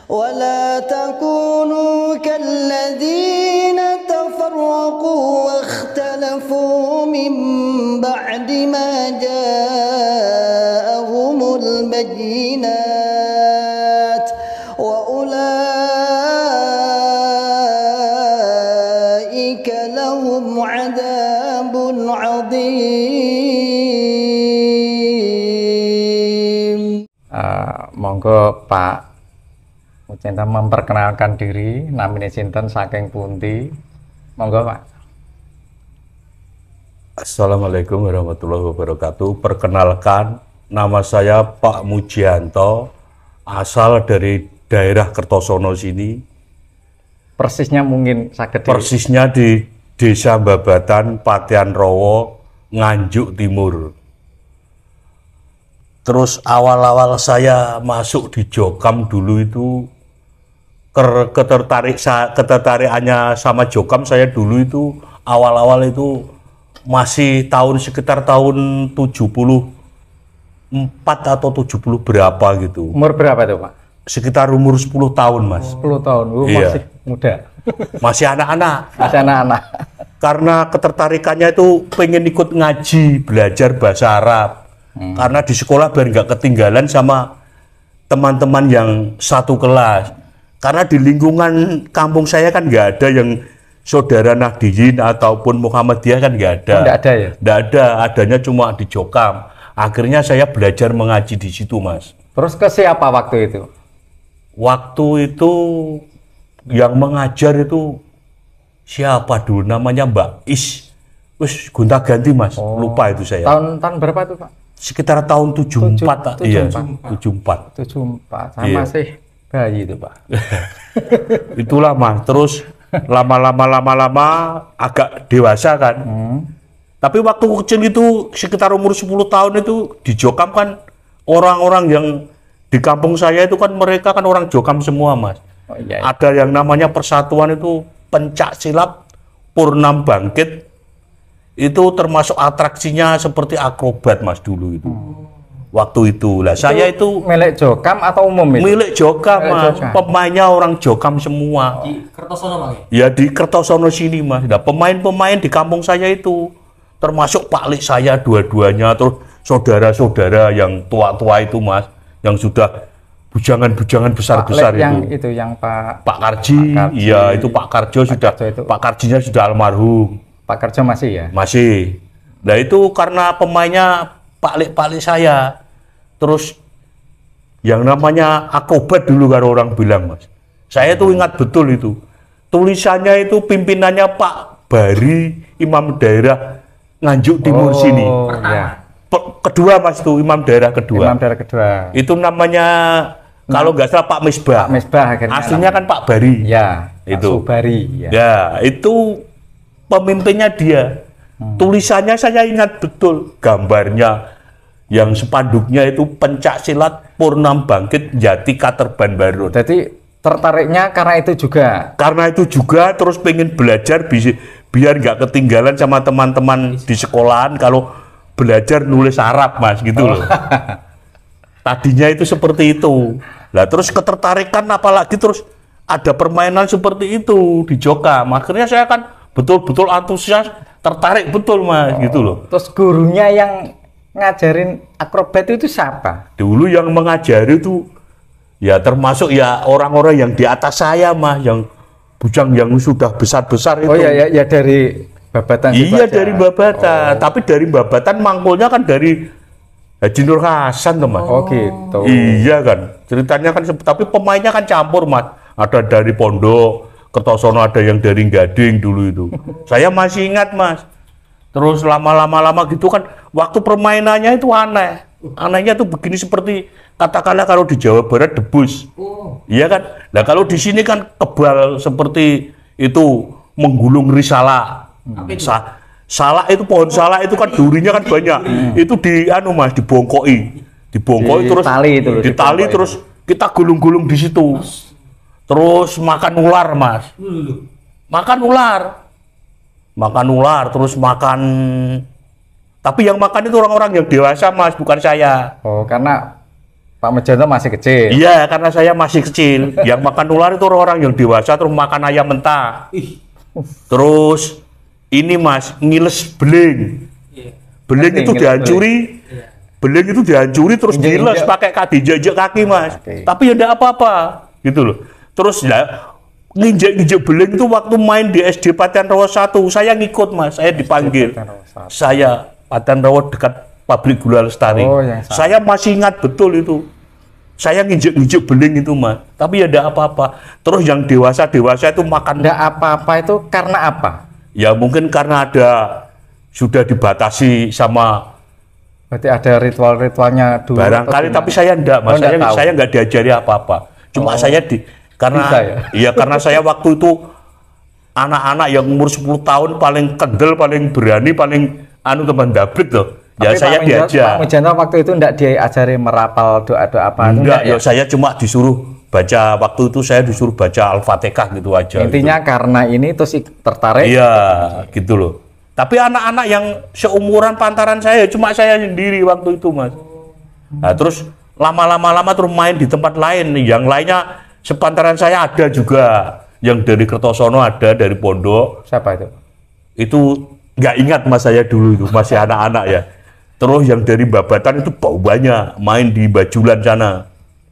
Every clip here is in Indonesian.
ولا تكونوا كالذين تفرقوا واختلفوا من بعد ما جاءهم البينات وأولئك لهم عذاب عظيم. Monggo Pak Mucinta memperkenalkan diri, namanya sinten saking pundi. Monggo Pak. Assalamualaikum warahmatullahi wabarakatuh. Perkenalkan, nama saya Pak Mujianto, asal dari daerah Kertosono sini. Persisnya mungkin saged Persisnya di Desa Babatan, Patian Rowo, Nganjuk Timur. Terus awal-awal saya masuk di Jokam dulu itu ketertarikannya sama Jokam saya dulu itu awal-awal itu masih sekitar tahun 74 atau 70 berapa gitu. Umur berapa tuh Pak? Sekitar umur 10 tahun Mas. 10 tahun, Iya. Masih muda. Masih anak-anak. Masih anak-anak. Karena ketertarikannya itu pengen ikut ngaji, belajar bahasa Arab. Karena di sekolah biar nggak ketinggalan sama teman-teman yang satu kelas. Karena di lingkungan kampung saya kan nggak ada yang saudara Nahdiyin ataupun Muhammadiyah kan nggak ada. Nggak ada ya? Nggak ada, adanya cuma di Jokam. Akhirnya saya belajar mengaji di situ Mas. Terus ke siapa waktu itu? Waktu itu yang mengajar itu siapa dulu namanya Mbak Is. Wis gonta-ganti Mas, lupa itu saya. Tahun berapa tuh Pak? Sekitar tahun 74 iya, 74. 74. Saya Iya. masih bayi itu Pak. Itulah Mas. Terus lama-lama agak dewasa kan. Tapi waktu kecil itu sekitar umur 10 tahun itu di Jokam kan orang-orang yang di kampung saya itu kan mereka kan orang Jokam semua Mas. Oh, iya. Ada yang namanya persatuan itu pencak silat, Purnam Bangkit. Itu termasuk atraksinya seperti akrobat Mas dulu itu. Waktu itu lah saya itu milik Jokam atau umum itu? milik Jokam Mas. Jokam. Pemainnya orang Jokam semua. Di Kertosono Bang Ya di Kertosono sini Mas. Nah, pemain-pemain di kampung saya itu termasuk Pak Lik saya dua-duanya, terus saudara-saudara yang tua-tua itu Mas, yang sudah bujangan-bujangan besar-besar itu. Yang Pak Karji, Karji. iya itu Pak Karjo sudah, Karjo itu. Pak Karjinya sudah almarhum. Pak Kerja masih ya? Masih. Nah itu karena pemainnya Pak Lik saya. Terus yang namanya akrobat dulu kalau orang bilang Mas. Saya tuh ingat betul itu. Tulisannya itu pimpinannya Pak Bari, Imam Daerah Nganjuk Timur sini. Ya. Kedua Mas tuh, Imam Daerah kedua. Imam daerah kedua. Itu namanya kalau nggak salah Pak Misbah. Pak Misbah akhirnya. Aslinya kan Pak Bari. Ya. Itu. Pak Subari. Ya. Ya, itu pemimpinnya dia. Tulisannya saya ingat betul, gambarnya yang spanduknya itu pencak silat Purnam Bangkit Jati Katerban Barun. Jadi tertariknya karena itu juga. Karena itu juga terus pengen belajar biar nggak ketinggalan sama teman-teman di sekolahan kalau belajar nulis Arab Mas gitu loh. Tadinya itu seperti itu. Lah terus ketertarikan apalagi terus ada permainan seperti itu di Jokam. Akhirnya saya kan betul-betul antusias, tertarik betul Mas gitu loh. Terus gurunya yang ngajarin akrobat itu siapa? Dulu yang mengajari itu ya termasuk ya orang-orang yang di atas saya Mas, yang bujang yang sudah besar-besar itu. Oh ya dari Babatan. Iya dari Babatan, tapi dari Babatan mangkulnya kan dari Haji Nur Hasan tuh Mas. Oh gitu. Iya kan, ceritanya kan tapi pemainnya kan campur Mas. Ada dari Pondok, Kertosono, ada yang dari Gading dulu itu. Saya masih ingat Mas. Terus lama-lama gitu kan, waktu permainannya itu aneh. Anehnya tuh begini seperti katakanlah kalau di Jawa Barat debus. Iya kan? Nah kalau di sini kan kebal seperti itu menggulung risalah. Salak itu pohon salak itu kan durinya kan banyak. Itu Mas dibongkoi. Dibongkoi terus ditali terus kita gulung-gulung di situ. Terus makan ular Mas. Makan ular terus makan, tapi yang makan itu orang-orang yang dewasa Mas, bukan saya. Oh karena Pak Mejanto masih kecil. Iya, karena saya masih kecil. Yang makan ular itu orang yang dewasa terus makan ayam mentah. Terus ini Mas, ngiles beling. Beling Ngerti, itu ngiles dihancuri. Beling itu dihancuri terus Injek-injek. ngiles pakai dijajak kaki Mas. Oke. Tapi ya enggak apa-apa gitu loh. Terus ya nginjek-nginjek beling itu waktu main di SD Patian Rawa 1, saya ngikut Mas, saya dipanggil. Patian Rawa 1. Saya Patian Rawa dekat pabrik gula Lestari. Oh, yang sama. Saya masih ingat betul itu. Saya nginjek-nginjek beling itu Mas, tapi ya enggak apa-apa. Terus yang dewasa-dewasa itu makan. Enggak apa-apa itu karena apa? Ya mungkin karena sudah dibatasi sama Berarti ada ritual-ritualnya dulu. barangkali, atau tapi gimana? saya enggak Mas, Oh, enggak tahu. saya enggak diajari apa-apa. Cuma saya karena Bisa ya? iya karena saya waktu itu anak-anak yang umur 10 tahun paling kendel, paling berani, paling teman David tuh. Ya Tapi saya Pak diajak. Mejanto waktu itu enggak diajari merapal doa-doa apa itu Enggak, ya? ya saya cuma disuruh baca, waktu itu saya disuruh baca Al-Fatihah gitu aja. Intinya karena ini terus tertarik. Iya, gitu loh. Tapi anak-anak yang seumuran pantaran saya, cuma saya sendiri waktu itu Mas. Nah terus lama-lama terus main di tempat lain. Yang lainnya sepantaran saya ada juga. Yang dari Kertosono ada, dari Pondok. Siapa itu? Itu nggak ingat Mas saya dulu itu, masih anak-anak ya. Terus yang dari Babatan itu banyak main di Bajulan sana.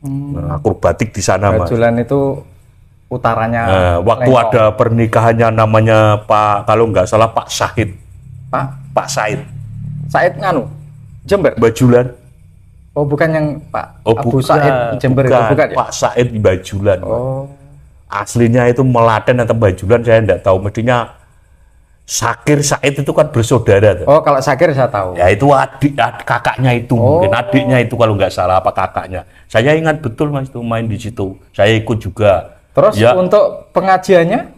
Nah, akrobatik di sana Mas. Bajulan itu utaranya. Waktu Lengkong. ada pernikahannya namanya Pak, kalau nggak salah Pak Syahid. Pak Said. Said nganu Jember. Bajulan. Oh bukan yang Pak Oh Abu bukan, Said Jember itu bukan ya? Pak Said di Bajulan. Oh. Aslinya itu Melaten atau Bajulan saya enggak tahu. Mestinya Sakir Said itu kan bersaudara tuh. Oh kalau Sakir saya tahu. Ya itu kakaknya itu, mungkin adiknya itu kalau nggak salah, apa kakaknya. Saya ingat betul Mas itu main di situ. Saya ikut juga. Terus ya, untuk pengajiannya?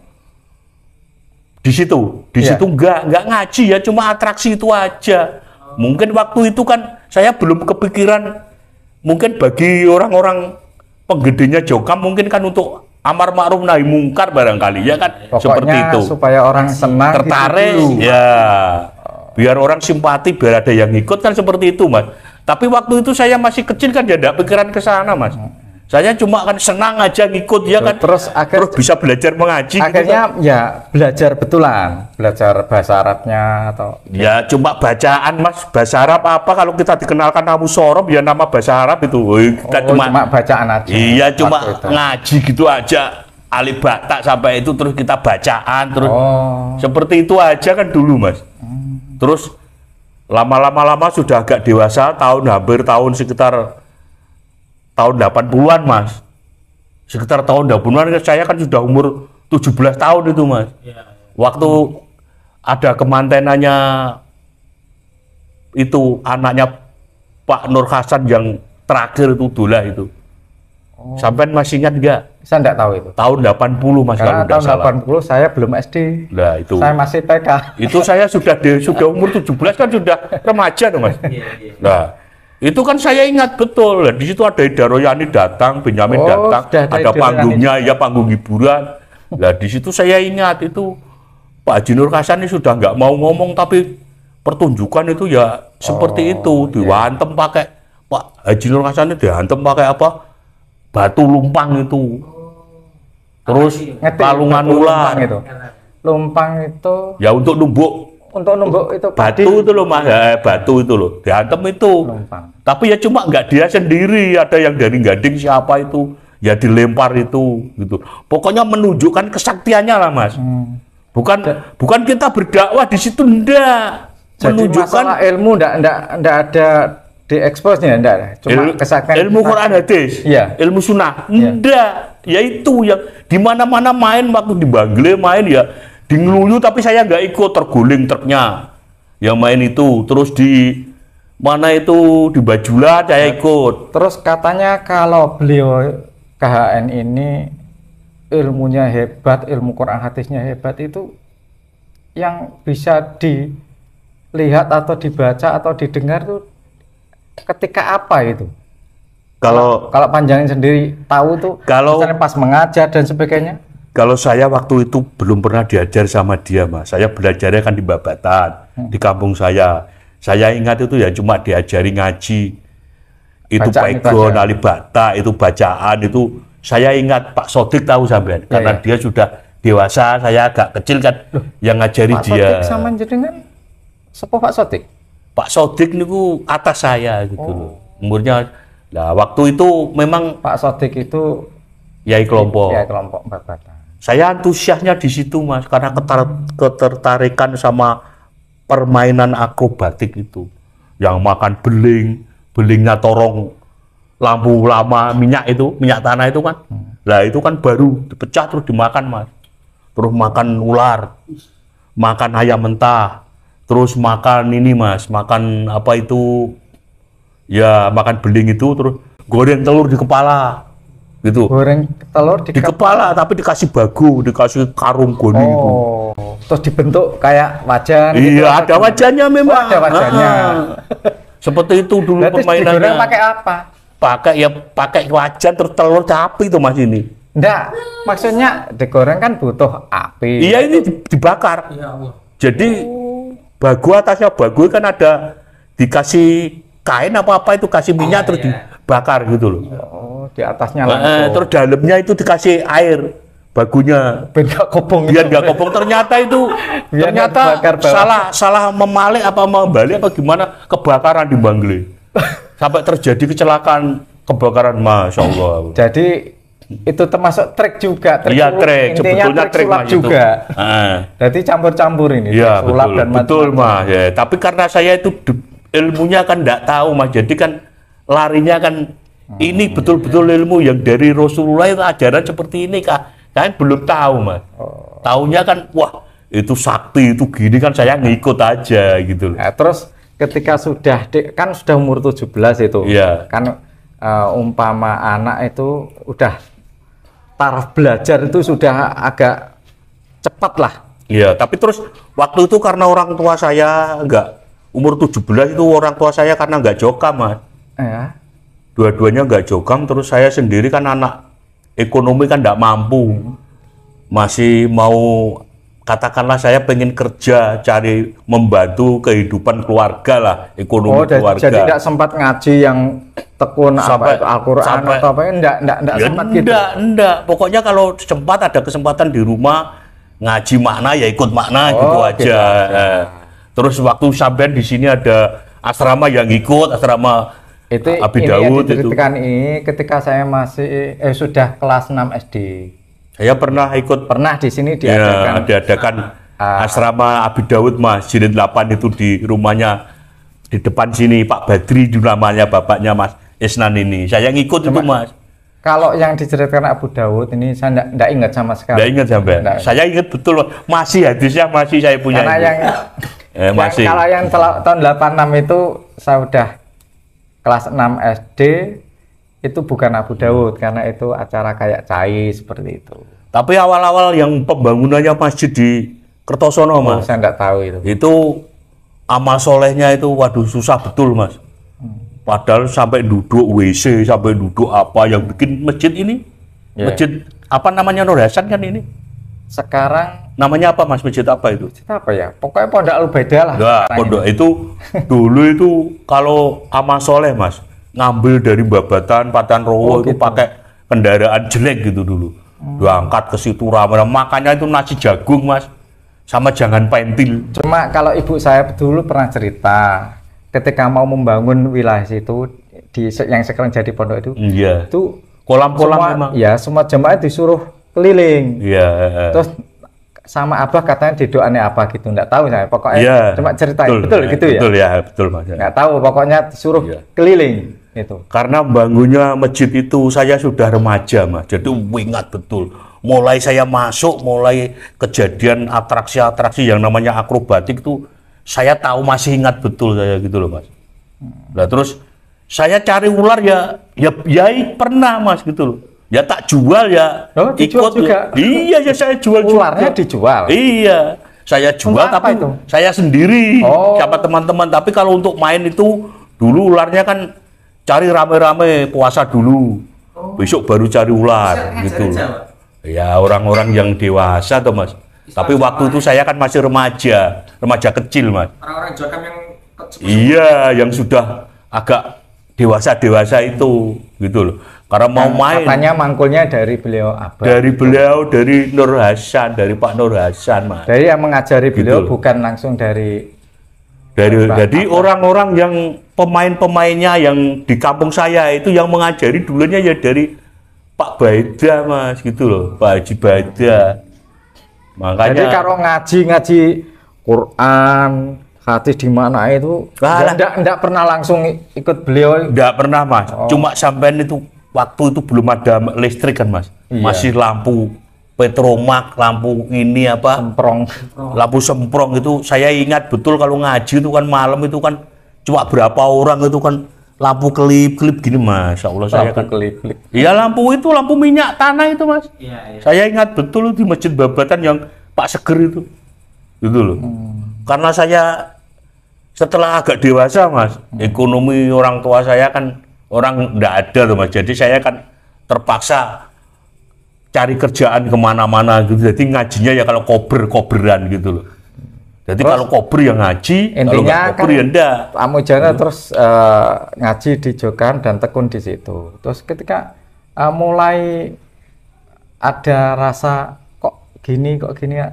di situ nggak ngaji ya, cuma atraksi itu aja. Mungkin waktu itu kan saya belum kepikiran, mungkin bagi orang-orang penggedenya Jokam mungkin kan untuk amar ma'ruf nahi mungkar barangkali ya kan. Pokoknya seperti itu supaya orang senang tertarik gitu dulu. ya, biar orang simpati, biar ada yang ikut kan, seperti itu Mas. Tapi waktu itu saya masih kecil kan, ya enggak pikiran ke sana Mas. Saya cuma kan senang aja ngikut ya kan. Terus bisa belajar mengaji akhirnya gitu kan. ya belajar betulan, belajar bahasa Arabnya atau Ya cuma bacaan Mas, bahasa Arab apa kalau kita dikenalkan Abu Sorob ya nama bahasa Arab itu. Kita cuma bacaan aja. Iya cuma waktu itu. ngaji gitu aja. Alif Bata sampai itu terus kita bacaan terus seperti itu aja kan dulu Mas. Terus lama-lama sudah agak dewasa, hampir tahun sekitar tahun 80-an Mas. Sekitar tahun 80-an saya kan sudah umur 17 tahun itu Mas. Waktu ada kemantenannya itu anaknya Pak Nur Hasan yang terakhir itu Dullah itu. Sampai masih ingat enggak? Saya enggak tahu itu. Tahun 80 Mas, Karena kalau tahun salah. 80 saya belum SD. Nah, itu. Saya masih TK. Itu saya sudah umur 17 kan sudah remaja tuh Mas. Nah, itu kan saya ingat betul. Di situ ada Ida Royani datang, Benyamin datang, sudah ada ada Ida panggungnya, ya panggung hiburan. Nah, di situ saya ingat itu Pak Haji Nur Hasan ini sudah nggak mau ngomong, tapi pertunjukan itu ya seperti itu, dihantem pakai Pak Haji Nur Hasan ini dihantem pakai apa? Batu lumpang itu. Terus Ngerti, kalungan batu ular. lumpang itu. Lumpang itu Ya untuk numbuk itu batu itu loh Mas, batu itu loh, dihantem itu. Lumpang. Tapi ya cuma nggak dia sendiri, ada yang dari Gading siapa itu, ya dilempar itu, gitu. Pokoknya menunjukkan kesaktiannya lah Mas. Bukan kita berdakwah di situ, ndak. Jadi Menunjukkan masalah ilmu enggak ada dieksposnya, enggak. Cuma kesaktian ilmu Quran hadis, Iya. ilmu sunnah, Iya. ndak. Ya itu yang di mana-mana main, waktu di Bangle main ya di Ngeluyu, tapi saya nggak ikut, terguling truknya. Ya main itu, terus di mana itu di Bajulan saya ikut. Terus katanya kalau beliau KHN ini ilmunya hebat, ilmu Quran hadisnya hebat, itu yang bisa dilihat atau dibaca atau didengar tuh ketika apa itu? Kalau Panjangin sendiri tahu tuh, misalnya pas mengajar dan sebagainya. Kalau saya waktu itu belum pernah diajar sama dia Mas. Saya belajarnya kan di Babatan, di kampung saya. Saya ingat itu ya cuma diajari ngaji. itu Pegon, Alibata, itu bacaan, itu saya ingat Pak Sodik tahu sampean, karena dia sudah dewasa, saya agak kecil kan. Loh, yang ngajari Pak dia. Sodik sama jenengan sepuh Pak Sodik? Pak Sodik niku atas saya gitu loh. Umurnya, nah waktu itu memang Pak Sodik itu Yai Kelompok. Yai Kelompok Babatan. Saya antusiasnya di situ Mas, karena ketertarikan sama permainan akrobatik itu. Yang makan belingnya torong lampu lama minyak tanah itu kan. Nah itu kan baru dipecah terus dimakan Mas. Terus makan ular, makan ayam mentah, terus makan ini Mas, makan apa itu, ya makan beling itu, terus goreng telur di kepala gitu. Goreng telur di kepala tapi dikasih bagu, dikasih karung goni itu. Terus dibentuk kayak wajan. Iya, gitu, ada wajahnya memang. Ada wajahnya. Seperti itu dulu permainannya. Digoreng pakai apa? Pakai wajan terus telur api itu Mas ini. Enggak, maksudnya digoreng kan butuh api. Iya, ini dibakar. Ya Allah. Jadi bagu atasnya bagu kan ada dikasih kain apa itu kasih minyak terus dibakar gitu loh. Oh, di atasnya langsung. Terus dalamnya itu dikasih air bagunya. Biar nggak kopong. Biar nggak kopong. Ternyata itu salah memalik apa membalik apa gimana, kebakaran di Bangle. Sampai terjadi kecelakaan kebakaran, Masya Allah. Jadi itu termasuk trik juga. Iya, trik. Sebetulnya trik Mas juga. Jadi campur-campur ini. Iya, sulap betul, dan betul Mas. Ya, tapi karena saya itu ilmunya kan enggak tahu Mas. Jadi kan larinya kan ini betul-betul ilmu yang dari Rasulullah itu ajaran seperti ini kah? Kan belum tahu Mas. Taunya kan wah itu sakti itu gini kan saya ngikut aja gitu. Nah, terus ketika kan sudah umur 17 itu. Iya. Kan umpama anak itu udah taraf belajar itu sudah agak cepat lah. Iya, tapi terus waktu itu karena orang tua saya enggak umur 17 itu orang tua saya karena enggak jokam Mas. Ya. Dua-duanya enggak jokam, terus saya sendiri kan anak ekonomi kan enggak mampu. Masih mau katakanlah saya pengen kerja cari membantu kehidupan keluarga lah, ekonomi keluarga. Jadi tidak sempat ngaji yang tekun sampai Al-Qur'an atau apa enggak ya, sempat gitu. Enggak. Pokoknya kalau sempat ada kesempatan di rumah ngaji makna ya ikut makna gitu aja. Terus waktu sampai di sini ada asrama yang ikut, asrama itu Abi Dawud itu. Ketika saya masih sudah kelas 6 SD. Saya pernah di sini diadakan asrama Abi Dawud Mas, jilid 8 itu di rumahnya di depan sini Pak Badri namanya bapaknya Mas Isnan ini. Saya ngikut itu Mas. Kalau yang diceritakan Abu Dawud ini saya enggak ingat sama sekali. Enggak ingat sampai. Saya ingat betul masih hadisnya masih saya punya. Karena masih. Kalau yang tahun 86 itu saya udah kelas 6 SD. Itu bukan Abu Dawud karena itu acara kayak cai seperti itu. Tapi awal-awal yang pembangunannya masjid di Kertosono Mas. Saya enggak tahu itu. Itu amal solehnya itu waduh susah betul Mas. Padahal sampai duduk WC, sampai duduk apa yang bikin masjid ini? Masjid apa namanya Nur Hasan kan ini? Sekarang namanya apa Mas, masjid apa itu? Masjid apa ya? Pokoknya Pondok Al-Beda lah. Enggak, pondok itu dulu itu kalau amal soleh Mas. Ngambil dari Babatan, Patan Rowo itu pakai kendaraan jelek gitu dulu. Diangkat ke situ ramai, makanya itu nasi jagung Mas, sama jangan pentil. Cuma kalau ibu saya dulu pernah cerita, ketika mau membangun wilayah situ yang sekarang jadi pondok itu, itu kolam-kolam memang. Ya, semua jemaah disuruh keliling. Iya. Terus sama abah katanya didoanya apa gitu, enggak tahu saya. Pokoknya cuma ceritain betul gitu ya. Betul ya, betul Mas. Enggak tahu, pokoknya disuruh keliling itu. Karena bangunnya masjid itu saya sudah remaja Mas. Jadi ingat betul. Mulai saya masuk, mulai kejadian atraksi-atraksi yang namanya akrobatik itu saya tahu, masih ingat betul saya gitu loh Mas. Nah, terus saya cari ular ya pernah Mas gitu loh. Ya tak jual ya. Ikut juga. Iya ya saya jual ularnya juga. Dijual. Iya, saya jual tapi itu? Saya sendiri sama teman-teman. Tapi kalau untuk main itu dulu ularnya kan cari rame-rame puasa dulu. Besok baru cari ular gitu. Ya orang-orang yang dewasa tuh Mas. Tapi waktu itu saya kan masih remaja kecil Mas. Orang-orang Jokam yang iya, yang sudah agak dewasa-dewasa itu gitu loh. Karena mau main Katanya mangkulnya dari beliau Abah. dari Nur Hasan, dari Pak Nur Hasan, Mas. Dari yang mengajari beliau Gitu loh. bukan langsung dari Jadi orang-orang yang pemain-pemainnya yang di kampung saya itu yang mengajari dulunya ya dari Pak Baida, Mas, gitu loh, Pak Haji Baida. Makanya Jadi kalau ngaji Quran, hadis di mana itu Alah. enggak pernah langsung ikut beliau. enggak pernah, Mas. Cuma sampean itu waktu itu belum ada listrik kan, Mas. Iya. Masih lampu petromak, lampu ini apa? Semprong. Lampu semprong itu saya ingat betul kalau ngaji itu kan malam itu kan cuma berapa orang itu kan lampu kelip-kelip gini, Mas. Ya Allah, saya kan kelip-kelip. iya lampu itu lampu minyak tanah itu, Mas. Saya ingat betul di Masjid Babatan yang Pak Seger itu gitu loh. Karena saya setelah agak dewasa, Mas, ekonomi orang tua saya kan orang enggak ada loh, Mas. Jadi saya kan terpaksa cari kerjaan kemana-mana gitu. Jadi ngajinya ya kalau kober-koberan gitu loh. Jadi Terus, kalau kober yang ngaji, kalau Intinya nggak kober kan ya enggak. Pak Mujana terus ngaji di Jogan dan tekun di situ. Terus ketika mulai ada rasa kok gini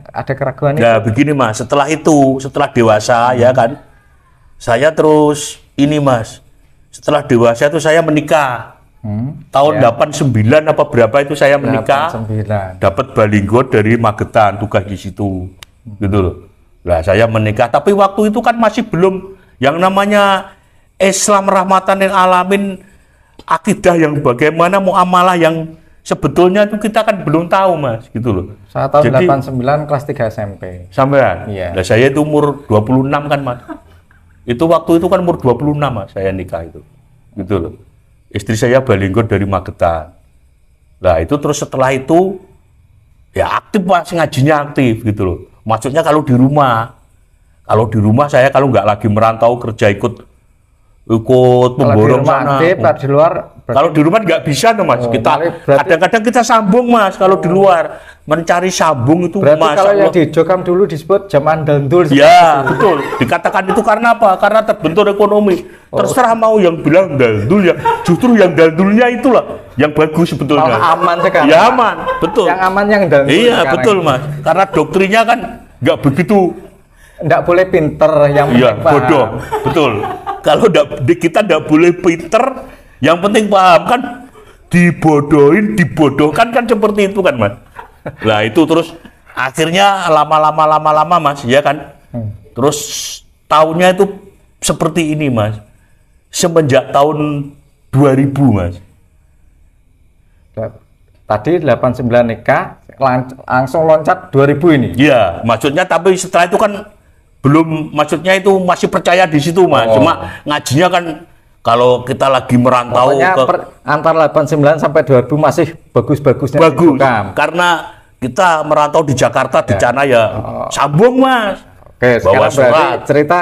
ada keraguan Ya itu. begini, Mas, setelah itu, setelah dewasa ya kan, saya terus ini, Mas, setelah dewasa itu saya menikah. Tahun Ya. 89 apa berapa itu saya menikah, 89. dapat balinggo dari Magetan, tugas di situ, gitu loh. Lah saya menikah, tapi waktu itu kan masih belum yang namanya Islam rahmatan lil alamin, akidah yang bagaimana, muamalah yang sebetulnya itu kita kan belum tahu, Mas, gitu loh. Saya tahun Jadi, 89 kelas 3 SMP. sampean. Iya. Nah, saya itu umur 26 kan, Mas. Itu waktu itu kan umur 26, Mas, saya nikah itu. Gitu loh. Istri saya balinggo dari Magetan. Nah, itu terus setelah itu ya aktif, Mas, ngajinya aktif gitu loh. Maksudnya kalau di rumah saya kalau nggak lagi merantau kerja ikut Kalau di pemborong rumah sana. aktif, kalau di luar Kalau di rumah nggak bisa tuh, Mas. Oh, Kita berarti- kadang-kadang kita sambung, Mas. Kalau di luar mencari sambung itu, berarti Mas. kalau yang di Jokam dulu disebut zaman dandul. Ya, betul. Dikatakan itu karena apa? Karena terbentur ekonomi. Terserah mau yang bilang dandul ya. Justru yang dandulnya itulah yang bagus sebetulnya. Malah aman sekarang. Ya aman, betul. Yang aman yang dandul. Iya, sekarang. betul, Mas. Karena doktrinnya kan nggak begitu. Nggak boleh pinter, yang Iya, penting paham. bodoh. Betul. Kalau kita nggak boleh pinter, yang penting paham kan. Dibodohkan kan seperti itu kan, Mas. Lah itu terus akhirnya lama-lama Mas, ya kan. Terus tahunnya itu seperti ini, Mas. Semenjak tahun 2000, Mas. Tadi 89 nikah, langsung loncat 2000 ini. Iya, maksudnya tapi setelah itu kan belum, maksudnya itu masih percaya di situ, Mas. Oh. Cuma ngajinya kan kalau kita lagi merantau Pokoknya antara 89 sampai 2000 masih bagus-bagusnya. bagus. Jokam. Karena kita merantau di Jakarta, di sana ya Oh. sambung, Mas. Oke, Bawa sekarang berarti surat. cerita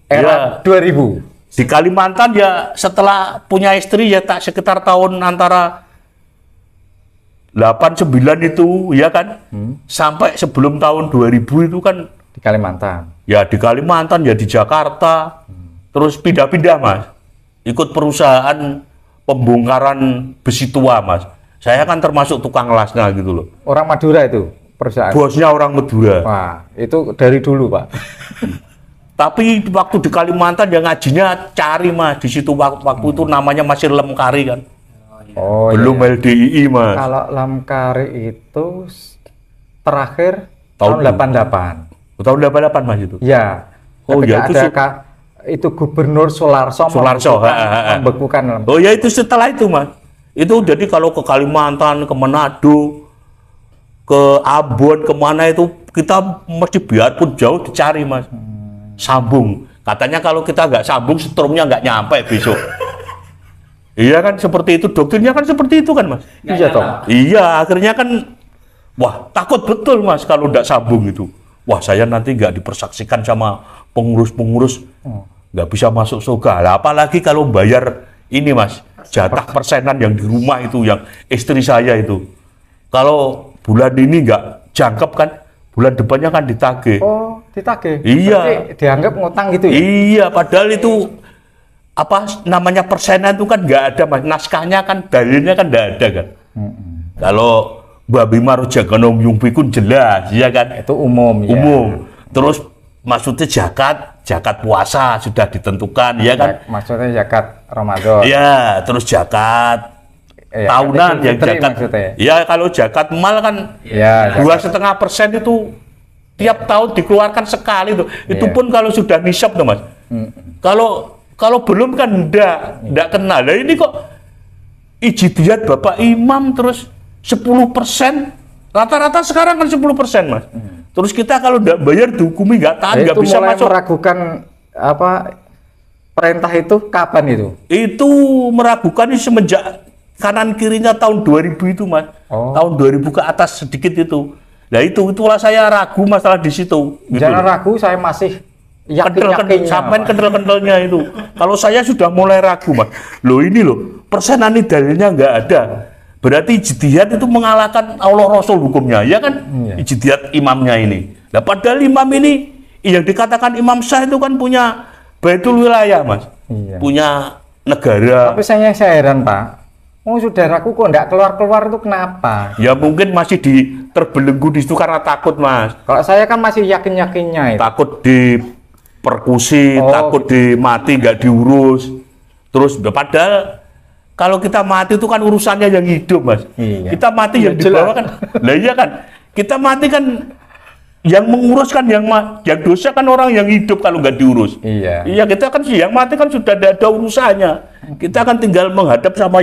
era Ya. 2000. Di Kalimantan ya setelah punya istri ya tak sekitar tahun antara 89 itu ya kan, sampai sebelum tahun 2000 itu kan Di Kalimantan. ya di Kalimantan ya di Jakarta, terus pindah-pindah, Mas, ikut perusahaan pembongkaran besi tua, Mas. Saya kan termasuk tukang lasnya gitu loh. Orang Madura itu perusahaan. Bosnya orang Madura. Wah, itu dari dulu, Pak. Tapi waktu di Kalimantan ya ngajinya cari, Mas. Di situ waktu itu namanya masih Lemkari kan. Oh, Belum iya. LDII, Mas. Kalau Lamkari itu terakhir Tahun tahun 88. Tahun 88, Mas, itu. Ya. Oh, Ketika ya, itu ada itu Gubernur Soelarso Soelarso, membekukan Lamkari. Oh ya, itu setelah itu, Mas. Itu jadi kalau ke Kalimantan, ke Manado, ke Ambon, kemana itu kita mesti biarpun jauh dicari, Mas. Sambung. Katanya kalau kita nggak sambung, strumnya nggak nyampe besok. Iya kan seperti itu, doktrinnya kan seperti itu kan, Mas. Iya, toh. Iya, akhirnya kan, wah takut betul, Mas, kalau nggak sambung itu. Wah, saya nanti nggak dipersaksikan sama pengurus-pengurus, nggak bisa masuk surga. Lah, apalagi kalau bayar ini, Mas, jatah persenan yang di rumah itu, yang istri saya itu. Kalau bulan ini nggak jangkep kan, bulan depannya kan ditagih. Oh, ditagih. Iya. Berarti dianggap ngutang gitu ya? Iya, padahal itu apa namanya persenan itu kan nggak ada mas, naskahnya kan, dalilnya kan nggak ada kan. Kalau Babi Marojagono Yung Pikun jelas, ya kan? Itu umum, ya. Umum. Terus maksudnya zakat puasa sudah ditentukan, ya kan? Maksudnya zakat Ramadan. Ya, terus zakat Ya, tahunan yang Fitri zakat. maksudnya. Ya, kalau zakat mal kan Ya, 2,5% itu tiap tahun dikeluarkan sekali tuh. Itu Ya. pun kalau sudah nisab tuh mas. Kalau belum kan enggak kena. Nah ini kok ijtihad Bapak Imam terus 10%, rata-rata sekarang kan 10% mas. Terus kita kalau enggak bayar dihukumi nggak tahan, nggak itu bisa mulai masuk. meragukan apa perintah itu kapan itu? Itu meragukan ini semenjak kanan kirinya tahun 2000 itu mas. Oh. Tahun 2000 ke atas sedikit itu. Nah itulah saya ragu masalah di situ. Gitu. Jangan ragu, saya masih Kendel-kendel, sampai kendel-kendelnya itu. Kalau saya sudah mulai ragu, mas. Loh ini loh, persenan ini dalilnya nggak ada. Berarti ijtihad itu mengalahkan Allah Rasul hukumnya, ya kan? Iya. Ijtihad imamnya ini. Nah padahal imam ini, yang dikatakan imam sah itu kan punya baitul wilayah, mas. Iya. Punya negara. Tapi saya heran Pak. Oh saudaraku kok nggak keluar-keluar itu kenapa? Ya mungkin masih terbelenggu di situ karena takut, mas. Kalau saya kan masih yakin-yakinnya itu. Takut diperkusi, Oh. takut mati nggak diurus. Terus padahal kalau kita mati itu kan urusannya yang hidup, mas. Iya. Kita mati yang Iya, dibawa jelas. kan, lah iya kan. Kita mati kan yang mengurus kan yang dosa kan orang yang hidup kalau nggak diurus. Iya. Iya, kita kan sih yang mati kan sudah ada urusannya. Kita kan tinggal menghadap sama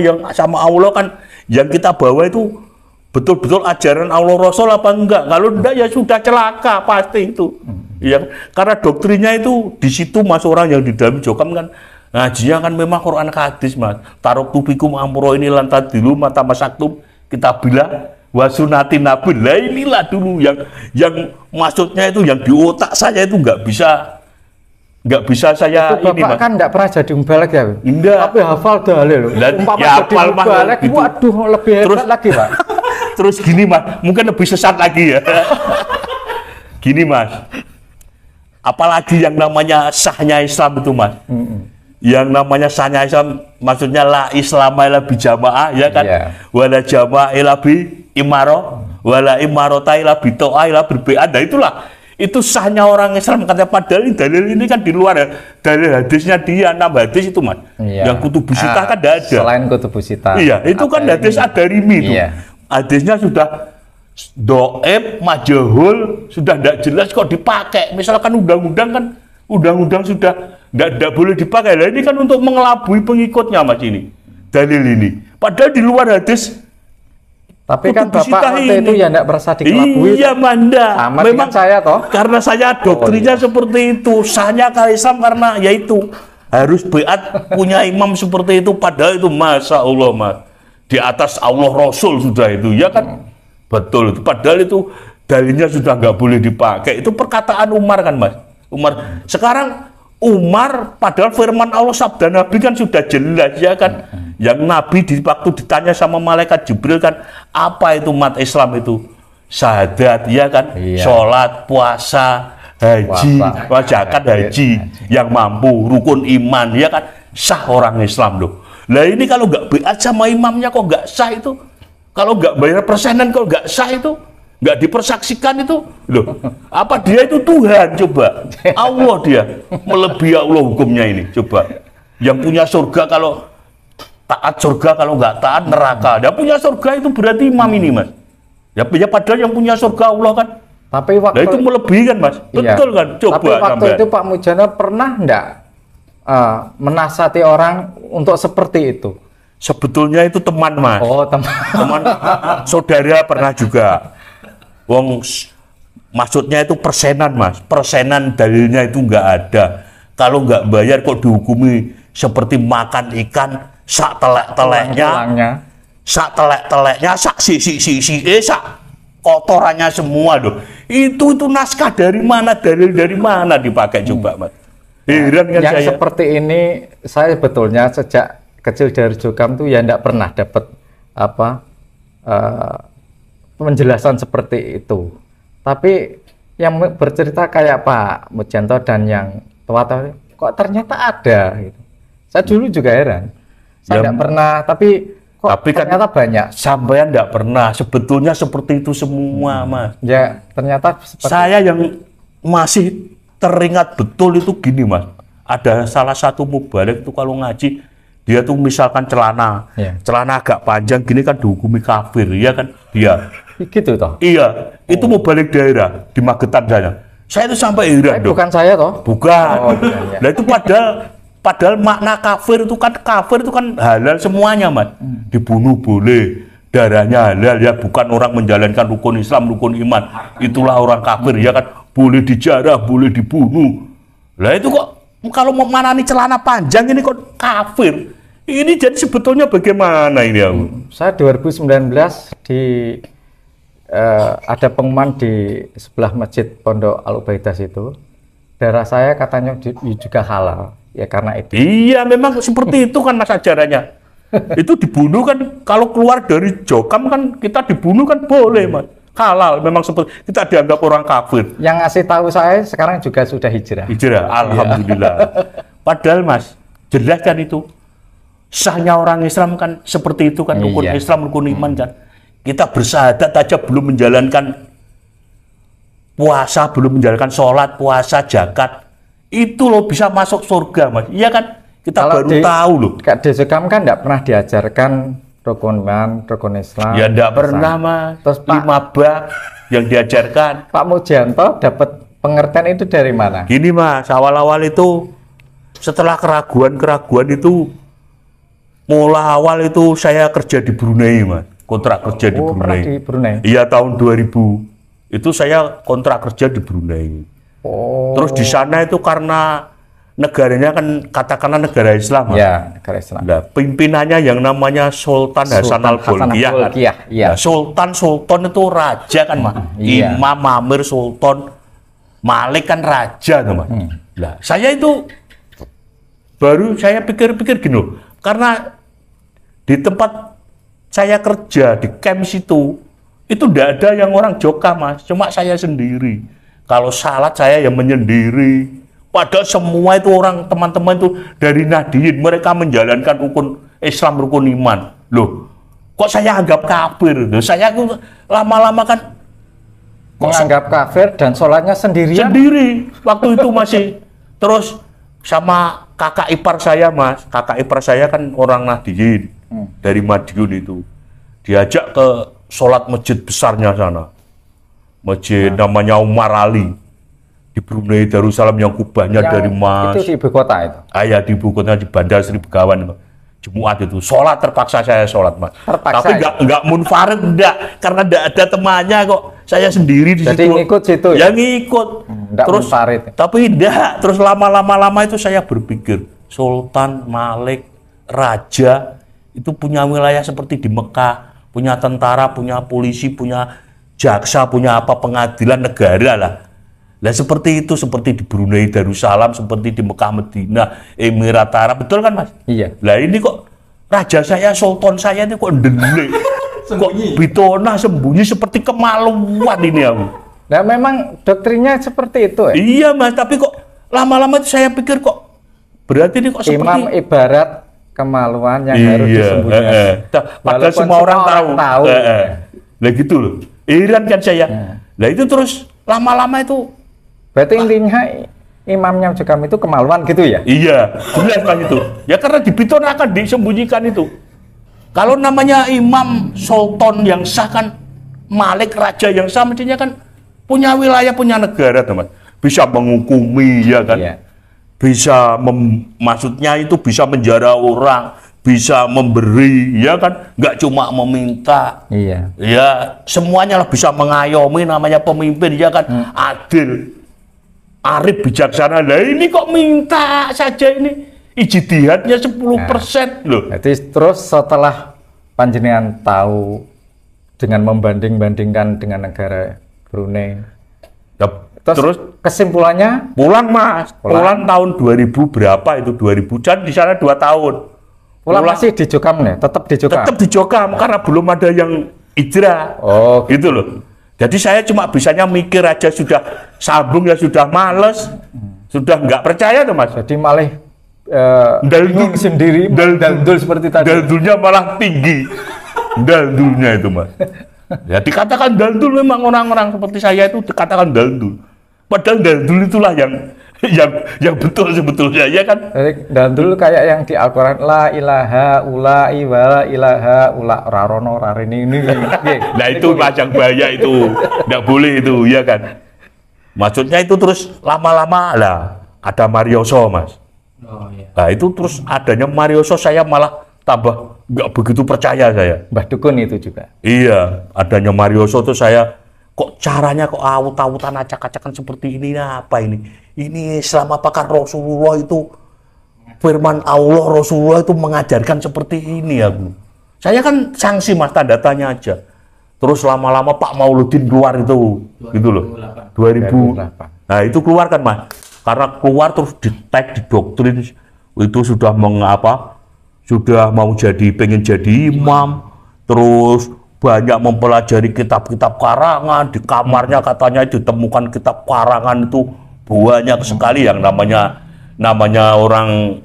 Allah kan, yang kita bawa itu betul-betul ajaran Allah Rasul apa enggak. Kalau enggak ya sudah celaka pasti itu. Iya, karena doktrinnya itu di situ mas, orang yang di dalam jokam kan ngajinya kan memang Quran hadis mas. Tarok tubikum amro ini lantat dulu mata masaktum kita bila wasunati nabi. Lah inilah dulu yang maksudnya itu yang di otak saya itu nggak bisa saya Itu ini Bapak mas. kan nggak pernah jadi mubalek ya? Enggak. Tapi hafal dalil loh. Dan Umpama ya jadi hafal mah mubalek, gitu. waduh lebih hebat Terus- lagi Pak. Terus gini mas, mungkin lebih sesat lagi ya. Gini mas, apalagi yang namanya sahnya Islam itu mas. Yang namanya sahnya Islam, maksudnya la Islam ila bijamaah, ya kan? Iya. Wala jamaah ila bi imaro, wala imarota ila bi to'ah ila berbi'ah. Nah itulah, itu sahnya orang Islam. Katanya padahal ini dalil ini kan di luar ya. Dalil hadisnya dia, 6 hadis itu mas. Iya. Yang kutubu sitah kan tidak ada. Selain kutubu sitah. Iya, itu kan hadis Ad-Darimi itu. Iya. Hadisnya sudah doib, majahul, sudah tidak jelas kok dipakai. Misalkan undang-undang sudah tidak boleh dipakai. Nah, ini kan untuk mengelabui pengikutnya mas ini. Dalil ini. Padahal di luar hadis. Tapi kan kutubu Bapak sitah waktu itu ini. ya enggak merasa dikelabui. Iya, Manda. Sama dengan saya toh. Karena saya doktrinnya seperti itu. Sahnya kalau Islam karena yaitu harus beat punya imam seperti itu. Padahal itu Masya Allah mas. Di atas Allah Rasul sudah itu, ya kan? Betul itu. Padahal itu dalilnya sudah nggak boleh dipakai. Itu perkataan Umar kan mas. Umar. Sekarang Umar, padahal firman Allah sabda Nabi kan sudah jelas, ya kan? Yang Nabi waktu ditanya sama malaikat Jibril kan, apa itu umat Islam itu? Syahadat, ya kan? Iya. Sholat, puasa, haji, zakat, haji, yang mampu, rukun iman, ya kan? Sah orang Islam loh. Lah ini kalau nggak beat sama imamnya kok nggak sah itu? Kalau nggak bayar persenan kok nggak sah itu? Nggak dipersaksikan itu? Loh, apa dia itu Tuhan? Coba. Allah dia. Melebihi Allah hukumnya ini. Coba. Yang punya surga kalau taat surga, kalau nggak taat neraka. Dia punya surga itu berarti imam ini mas. Ya padahal yang punya surga Allah kan. Tapi waktu Nah itu melebihi kan mas. Iya. Betul kan? Coba Tapi waktu sampean. itu Pak Mujana pernah enggak menasihati orang untuk seperti itu? Sebetulnya itu teman mas. Oh, teman. Teman saudara pernah juga. Maksudnya itu persenan mas. Persenan dalilnya itu nggak ada. Kalau nggak bayar kok dihukumi seperti makan ikan sak telek-teleknya, Tulangnya. sak telek-teleknya, sak sak kotorannya semua loh. Itu naskah dari mana, dalil dari mana dipakai coba mas. Heran kan Yang saya. seperti ini saya sebetulnya sejak kecil dari Jokam tuh ya enggak pernah dapat penjelasan seperti itu. Tapi yang bercerita kayak Pak Mujanto dan yang tua-tua kok ternyata ada gitu. Saya dulu juga heran. Saya Ya, tidak pernah, tapi kok tapi kan ternyata banyak. sampean enggak pernah. Sebetulnya seperti itu semua, Mas. Ya, ternyata seperti Saya yang masih teringat betul itu gini, Mas. Ada salah satu mubalek itu kalau ngaji, dia tuh misalkan celana, Ya. celana agak panjang gini kan dihukumi kafir, ya kan? Dia. gitu toh. Iya, itu mubalek daerah di Magetan saya. Saya itu sampai heran dong. Bukan saya toh. Bukan. Oh, iya. Nah itu padahal makna kafir itu kan halal semuanya, Mas. Dibunuh boleh, darahnya halal ya, bukan orang menjalankan rukun Islam, rukun iman. Itulah orang kafir ya kan, boleh dijarah, boleh dibunuh. Lah itu kok kalau mau manani celana panjang ini kok kafir. Ini jadi sebetulnya bagaimana ini aku? Saya 2019 ada pengumuman di sebelah masjid Pondok Al Ubaidah itu. Darah saya katanya juga halal. Ya karena itu. Iya, memang seperti itu kan mas ajarannya. Itu dibunuh kan, kalau keluar dari jokam kan kita dibunuh kan boleh mas. Halal, memang seperti kita dianggap orang kafir. Yang ngasih tahu saya sekarang juga sudah hijrah. Hijrah, alhamdulillah. Padahal mas, jelas kan itu. Sahnya orang Islam kan seperti itu kan, rukun Iya. Islam, rukun iman kan. Kita bersyahadat aja belum menjalankan puasa, belum menjalankan sholat, puasa, zakat. Itu loh bisa masuk surga mas, iya kan? Kita Kalau baru tahu loh. Kak di Sukam kan tidak pernah diajarkan rukun iman, rukun Islam. Ya enggak pernah mas. Terus Pak 5 bab yang diajarkan. Pak Mujianto dapat pengertian itu dari mana? Gini mas, awal-awal itu setelah keraguan-keraguan itu, mula awal itu saya kerja di Brunei mas, kontrak kerja di Oh, pernah di Brunei. Iya tahun 2000 itu saya kontrak kerja di Brunei. Oh. Terus di sana itu karena negaranya kan katakanlah negara Islam mas. Ya, negara Islam. Nah, pimpinannya yang namanya Sultan Hasan al-Bolkiah kan. Iya. Nah, Sultan itu raja kan mas. Iya. Imam, Amir, Sultan, Malik kan raja tuh mas. Nah, saya itu baru saya pikir-pikir gini loh, karena di tempat saya kerja di camp situ itu tidak ada yang orang Joka mas, cuma saya sendiri. Kalau salat saya yang menyendiri. Padahal semua itu orang teman-teman itu dari Nahdiyin, mereka menjalankan rukun Islam, rukun iman. Loh, kok saya anggap kafir? Loh, saya lama-lama kan Menganggap kafir dan sholatnya sendirian. sendiri. Waktu itu masih terus sama kakak ipar saya mas. Kakak ipar saya kan orang Nahdiyin dari Madiun itu. Diajak ke sholat masjid besarnya sana. Masjid namanya Umar Ali di Brunei Darussalam yang kubahnya Yang dari emas. Itu di ibu kota itu. Ayah di ibu kota di Bandar Sri Begawan. Jumat itu sholat terpaksa saya sholat mas. Terpaksa, Tapi nggak munfarid enggak, karena enggak ada temannya kok. Saya sendiri di Jadi situ. ngikut situ ya? Yang ngikut. Nggak Terus munfarid. tapi enggak. Terus lama itu saya berpikir Sultan, Malik, Raja itu punya wilayah seperti di Mekah, punya tentara, punya polisi, punya jaksa, punya apa pengadilan negara lah. Lah seperti itu, seperti di Brunei Darussalam, seperti di Mekah Medina, Emirat Arab, betul kan mas? Iya. Lah ini kok raja saya, sultan saya ini kok ndelik, kok bitona sembunyi seperti kemaluan ini aku. Nah memang doktrinnya seperti itu ya. Iya mas, tapi kok lama-lama itu saya pikir kok berarti ini kok seperti Imam ibarat kemaluan yang harus disembunyikan. Padahal Walaupun semua orang tahu. tahu. Lah gitu loh. Heran kan saya. Lah itu terus lama-lama itu. Berarti intinya imamnya juga itu kemaluan gitu ya? Iya, jelas mas itu. Ya karena di Biton akan disembunyikan itu. Kalau namanya imam sultan yang sah kan, Malik raja yang sah mestinya kan punya wilayah, punya negara teman. Bisa menghukumi ya kan. Iya. Bisa maksudnya itu bisa menjara orang, bisa memberi ya kan, nggak cuma meminta. Iya. Ya semuanya lah bisa mengayomi, namanya pemimpin ya kan, adil. Arif bijaksana, lah ini kok minta saja ini ijtihadnya 10% loh. Jadi terus setelah panjenengan tahu dengan membanding-bandingkan dengan negara Brunei, terus kesimpulannya pulang mas, pulang tahun 2000 berapa itu 2000 dan di sana 2 tahun. pulang masih di Jokam nih, tetap di Jokam. Tetap di Jokam karena belum ada yang hijrah. Oh, gitu loh. Jadi saya cuma bisanya mikir aja, sudah sambung ya sudah males, sudah nggak percaya tuh mas. Jadi malah bingung sendiri daldul seperti tadi. Daldulnya malah tinggi. Daldulnya itu, Mas. Ya dikatakan daldul, memang orang-orang seperti saya itu dikatakan daldul. Padahal daldul itulah yang betul sebetulnya, ya kan? Daldul kayak yang di Al-Qur'an, la ilaha ula'i wa la ilaha ula rarono rarini ini. Nah itu macam bahaya itu. Enggak boleh itu, ya kan? Maksudnya itu terus lama-lama lah ada Marioso, Mas. Oh iya. Nah itu terus adanya Marioso saya malah tambah nggak begitu percaya saya. Mbah Dukun itu juga. Iya, adanya Marioso tuh saya kok caranya kok awut-awutan acak-acakan seperti ini, apa ini? Ini selama apakah Rasulullah itu firman Allah, Rasulullah itu mengajarkan seperti ini ya, Bu? Saya kan sanksi, Mas, tanda tanya aja. Terus lama-lama Pak Mauludin keluar itu, gitu loh. 2008. Nah, itu keluar kan, Mas? Karena keluar terus di-tag, didoktrin, itu sudah sudah mau pengen jadi imam, terus banyak mempelajari kitab-kitab karangan, di kamarnya katanya ditemukan kitab karangan itu banyak sekali yang namanya orang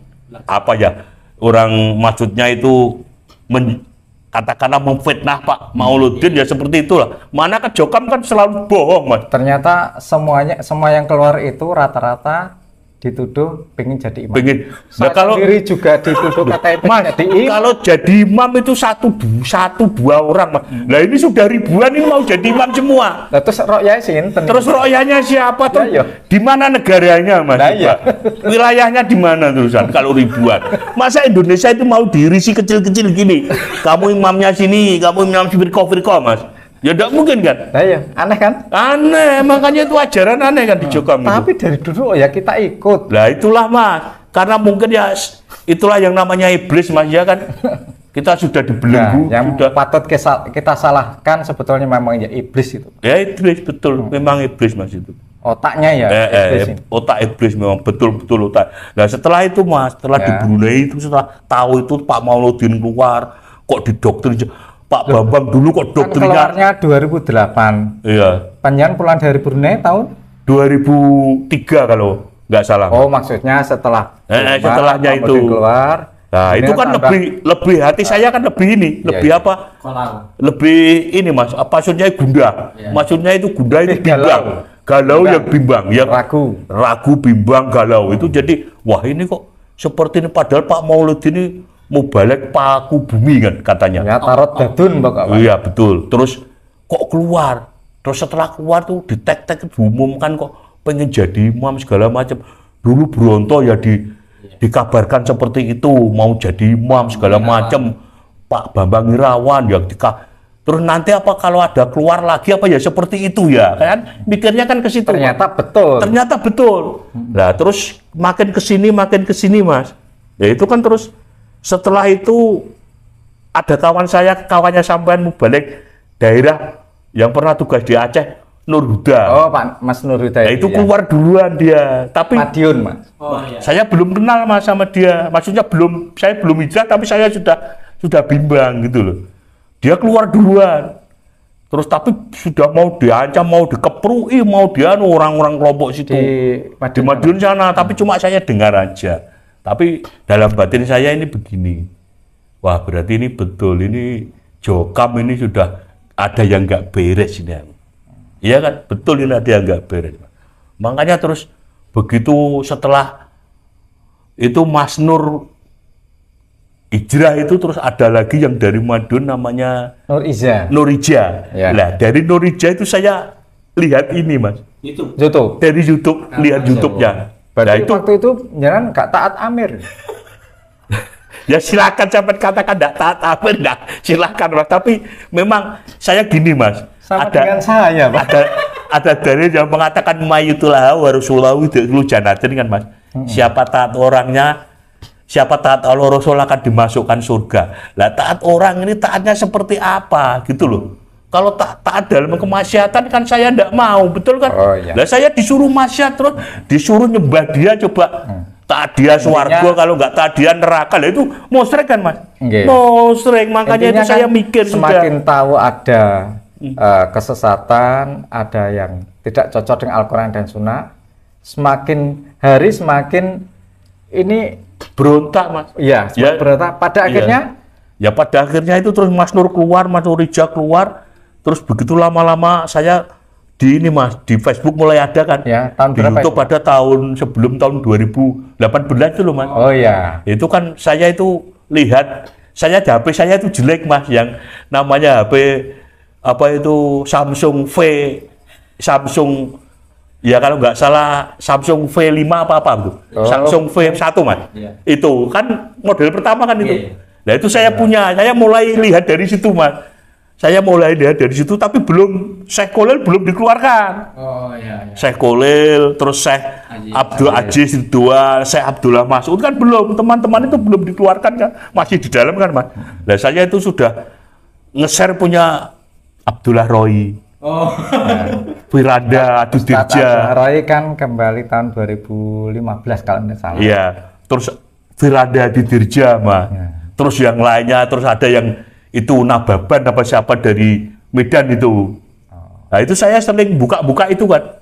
apa ya, orang maksudnya itu katakanlah memfitnah Pak Mauludin, ya seperti itulah. Mana ke Jokam kan selalu bohong, Mas. Ternyata semua yang keluar itu rata-rata dituduh pengen jadi imam. Nah, kalau sendiri juga dituduh katanya Mas, jadi imam. kalau jadi imam itu satu dua orang, Mas. Nah ini sudah ribuan ini mau jadi imam semua. Nah, terus rokyanya sinten? Terus rokyanya siapa tuh? Nah, di mana negaranya, Mas? Nah, iya. Wilayahnya di mana terusan kalau ribuan? Masa Indonesia itu mau diirisi kecil-kecil gini? Kamu imamnya sini, kamu imam firqah, Mas. Ya tidak mungkin kan? Nah, iya, aneh kan? Aneh, makanya itu ajaran aneh kan di Jokam itu. Tapi dari dulu ya kita ikut. Lah itulah, Mas. Karena mungkin ya itulah yang namanya iblis, Mas, ya kan? Kita sudah dibelenggu. Yang sudah... patut kita salahkan sebetulnya memang ya iblis itu. Ya iblis, betul. Memang iblis, Mas, itu. Otaknya ya iblis ini. Otak iblis memang betul-betul otak. Nah setelah itu, Mas, setelah di Brunei itu, setelah tahu itu Pak Mauludin keluar, kok didoktrin Pak Bambang dulu kok doktrinnya. Kan keluarnya 2008. Iya. Panjang pulang dari Brunei tahun 2003 kalau nggak salah. Oh, maksudnya setelahnya itu keluar. Nah, itu kan lebih hati saya kan lebih ini, lebih apa? Lebih ini, Mas. Maksudnya gundah. Maksudnya itu gundah itu bimbang. Galau yang bimbang, ya. Ragu, bimbang, galau. Itu jadi wah ini kok seperti ini, padahal Pak Mauludin ini mau balik paku bumi kan katanya. Ya tarot dadun Pak. Iya betul. Terus kok keluar. Terus setelah keluar tuh ditek-tek diumumkan kok pengen jadi imam segala macam. Dulu Bronto ya dikabarkan seperti itu mau jadi imam segala macam. Pak Bambang Irawan yang terus nanti apa kalau ada keluar lagi apa ya seperti itu ya kan mikirnya kan ke situ. Ternyata betul. Ternyata betul. Nah terus makin kesini Mas. Ya itu kan terus setelah itu ada kawannya sampean mau balik daerah yang pernah tugas di Aceh, Nur Huda. Oh, Pak Mas Nur Huda. Nah, itu keluar duluan dia. Tapi Madiun, Mas. Oh, iya. Saya belum kenal, Mas, sama dia. Maksudnya saya belum hijrah tapi saya sudah bimbang gitu loh. Dia keluar duluan. Terus tapi sudah mau diancam, mau dikeprui, mau orang-orang kelompok situ di Madiun sana, tapi cuma saya dengar aja. Tapi dalam batin saya ini begini, wah berarti ini betul, ini Jokam ini sudah ada yang nggak beres ini. Iya kan, betul ini ada yang nggak beres. Makanya terus begitu setelah itu Mas Nur hijrah itu terus ada lagi yang dari Madiun namanya Nur Ija. Ya. Nah dari Nur Ija itu saya lihat ini, Mas. YouTube. Dari YouTube, lihat YouTube-nya. Berarti nah, waktu itu jangan nggak taat Amir. Ya silakan sampai katakan nggak taat Amir, nggak silakan, Mas. Tapi memang saya gini, Mas. Sama dengan saya, Pak. Ada dari yang mengatakan mayitulah Rasulullah itu janatin kan, Mas. Siapa taat orangnya, siapa taat Allah Rasul akan dimasukkan surga. Lah taat orang ini taatnya seperti apa gitu loh. Kalau taat dalam kemaksiatan kan saya tidak mau, betul kan? Oh, iya. Lah saya disuruh maksiat terus, disuruh nyembah dia, coba taat dia swarga, kalau nggak taat dia neraka. Lah itu musyrik kan, Mas? Musyrik, makanya intinya itu saya kan mikir semakin sudah tahu ada kesesatan, ada yang tidak cocok dengan Al-Quran dan Sunnah, semakin hari semakin ini berontak mas. ya Ya, berontak. Pada iya. akhirnya Ya pada akhirnya itu terus Mas Nur keluar, Mas Nur Rija keluar, terus begitu lama-lama saya di ini mas, di Facebook mulai ada kan, ya tahun di berapa YouTube itu? pada sebelum tahun 2018 itu loh mas. Oh ya. Itu kan saya itu lihat, saya HP saya itu jelek mas, yang namanya HP apa itu Samsung ya kalau nggak salah Samsung V5 apa tuh, Oh. Samsung V1 mas. Iya. Itu kan model pertama kan itu. Iya. Nah itu saya punya, saya mulai lihat dari situ mas. Saya mulai lihat dari situ, tapi belum Syekh Kholil belum dikeluarkan. Oh iya. Syekh Kholil, terus Syekh Abdul Aziz Ridwan, Syekh Abdullah Mas'ud kan belum, teman-teman itu belum dikeluarkan kan, masih di dalam kan mas. Nah saya itu sudah nge-share punya Abdullah Roy, Oh. Firanda, Adu Dirja, Roy kan kembali tahun 2015 kalau tidak salah. iya, terus Firanda Adu Dirja mas. Ya. Terus yang lainnya, terus ada yang itu Nababan apa siapa dari Medan itu. Nah itu saya sering buka-buka itu kan.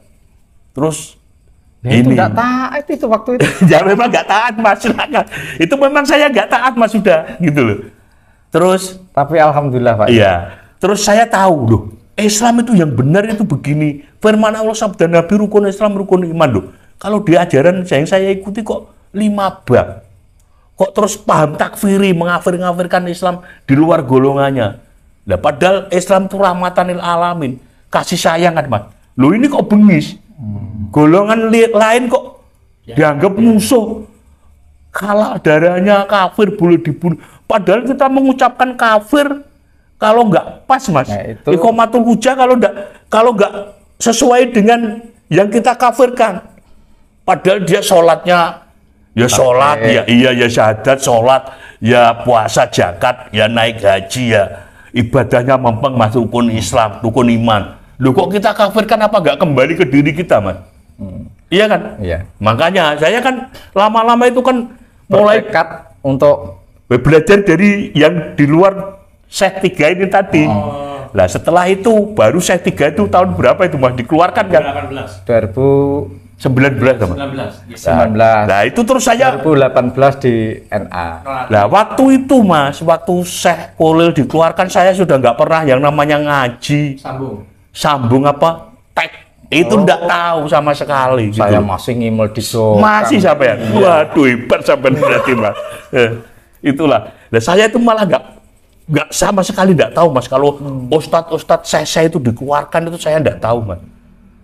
Terus Ya, itu nggak taat itu waktu itu. ya memang nggak taat mas, silakan. Itu memang saya nggak taat mas sudah gitu loh. Terus Tapi alhamdulillah Pak. iya, terus saya tahu loh, Islam itu yang benar itu begini. Firman Allah sabda Nabi rukun Islam rukun iman loh. Kalau di ajaran yang saya ikuti kok 5 bab. Kok terus paham takfiri, mengafir-ngafirkan Islam di luar golongannya. Nah, padahal Islam itu rahmatan lil alamin, kasih sayang kan mas. Loh ini kok bengis? Golongan lain kok dianggap musuh. Kalah darahnya kafir boleh dibunuh. Padahal kita mengucapkan kafir kalau nggak pas mas. Nah, itu- Iqamatul hujjah kalau nggak sesuai dengan yang kita kafirkan. Padahal dia sholatnya ya sholat, ya iya ya syahadat, sholat, ya puasa, zakat, ya naik haji, ya ibadahnya mempeng mas, rukun Islam, rukun iman. Loh kok kita kafirkan, apa nggak kembali ke diri kita mas? Iya kan? Iya. Makanya saya kan lama-lama itu kan mulai Bertekad untuk belajar dari yang di luar Syekh 3 ini tadi. Nah setelah itu baru Syekh 3 itu tahun berapa itu mas dikeluarkan kan? 18. 19 sama. 19. 2019, Nah itu terus saya 2018 di NA. Nah waktu itu mas, waktu Syekh Kholil dikeluarkan saya sudah nggak pernah yang namanya ngaji, sambung apa, tek, itu nggak tahu sama sekali. Gitu. Saya masih ngimel di Masih sampai ya? Waduh hebat sampai berarti mas. Itulah. Nah saya itu malah nggak sama sekali nggak tahu mas. Kalau ustadz saya itu dikeluarkan itu saya nggak tahu mas.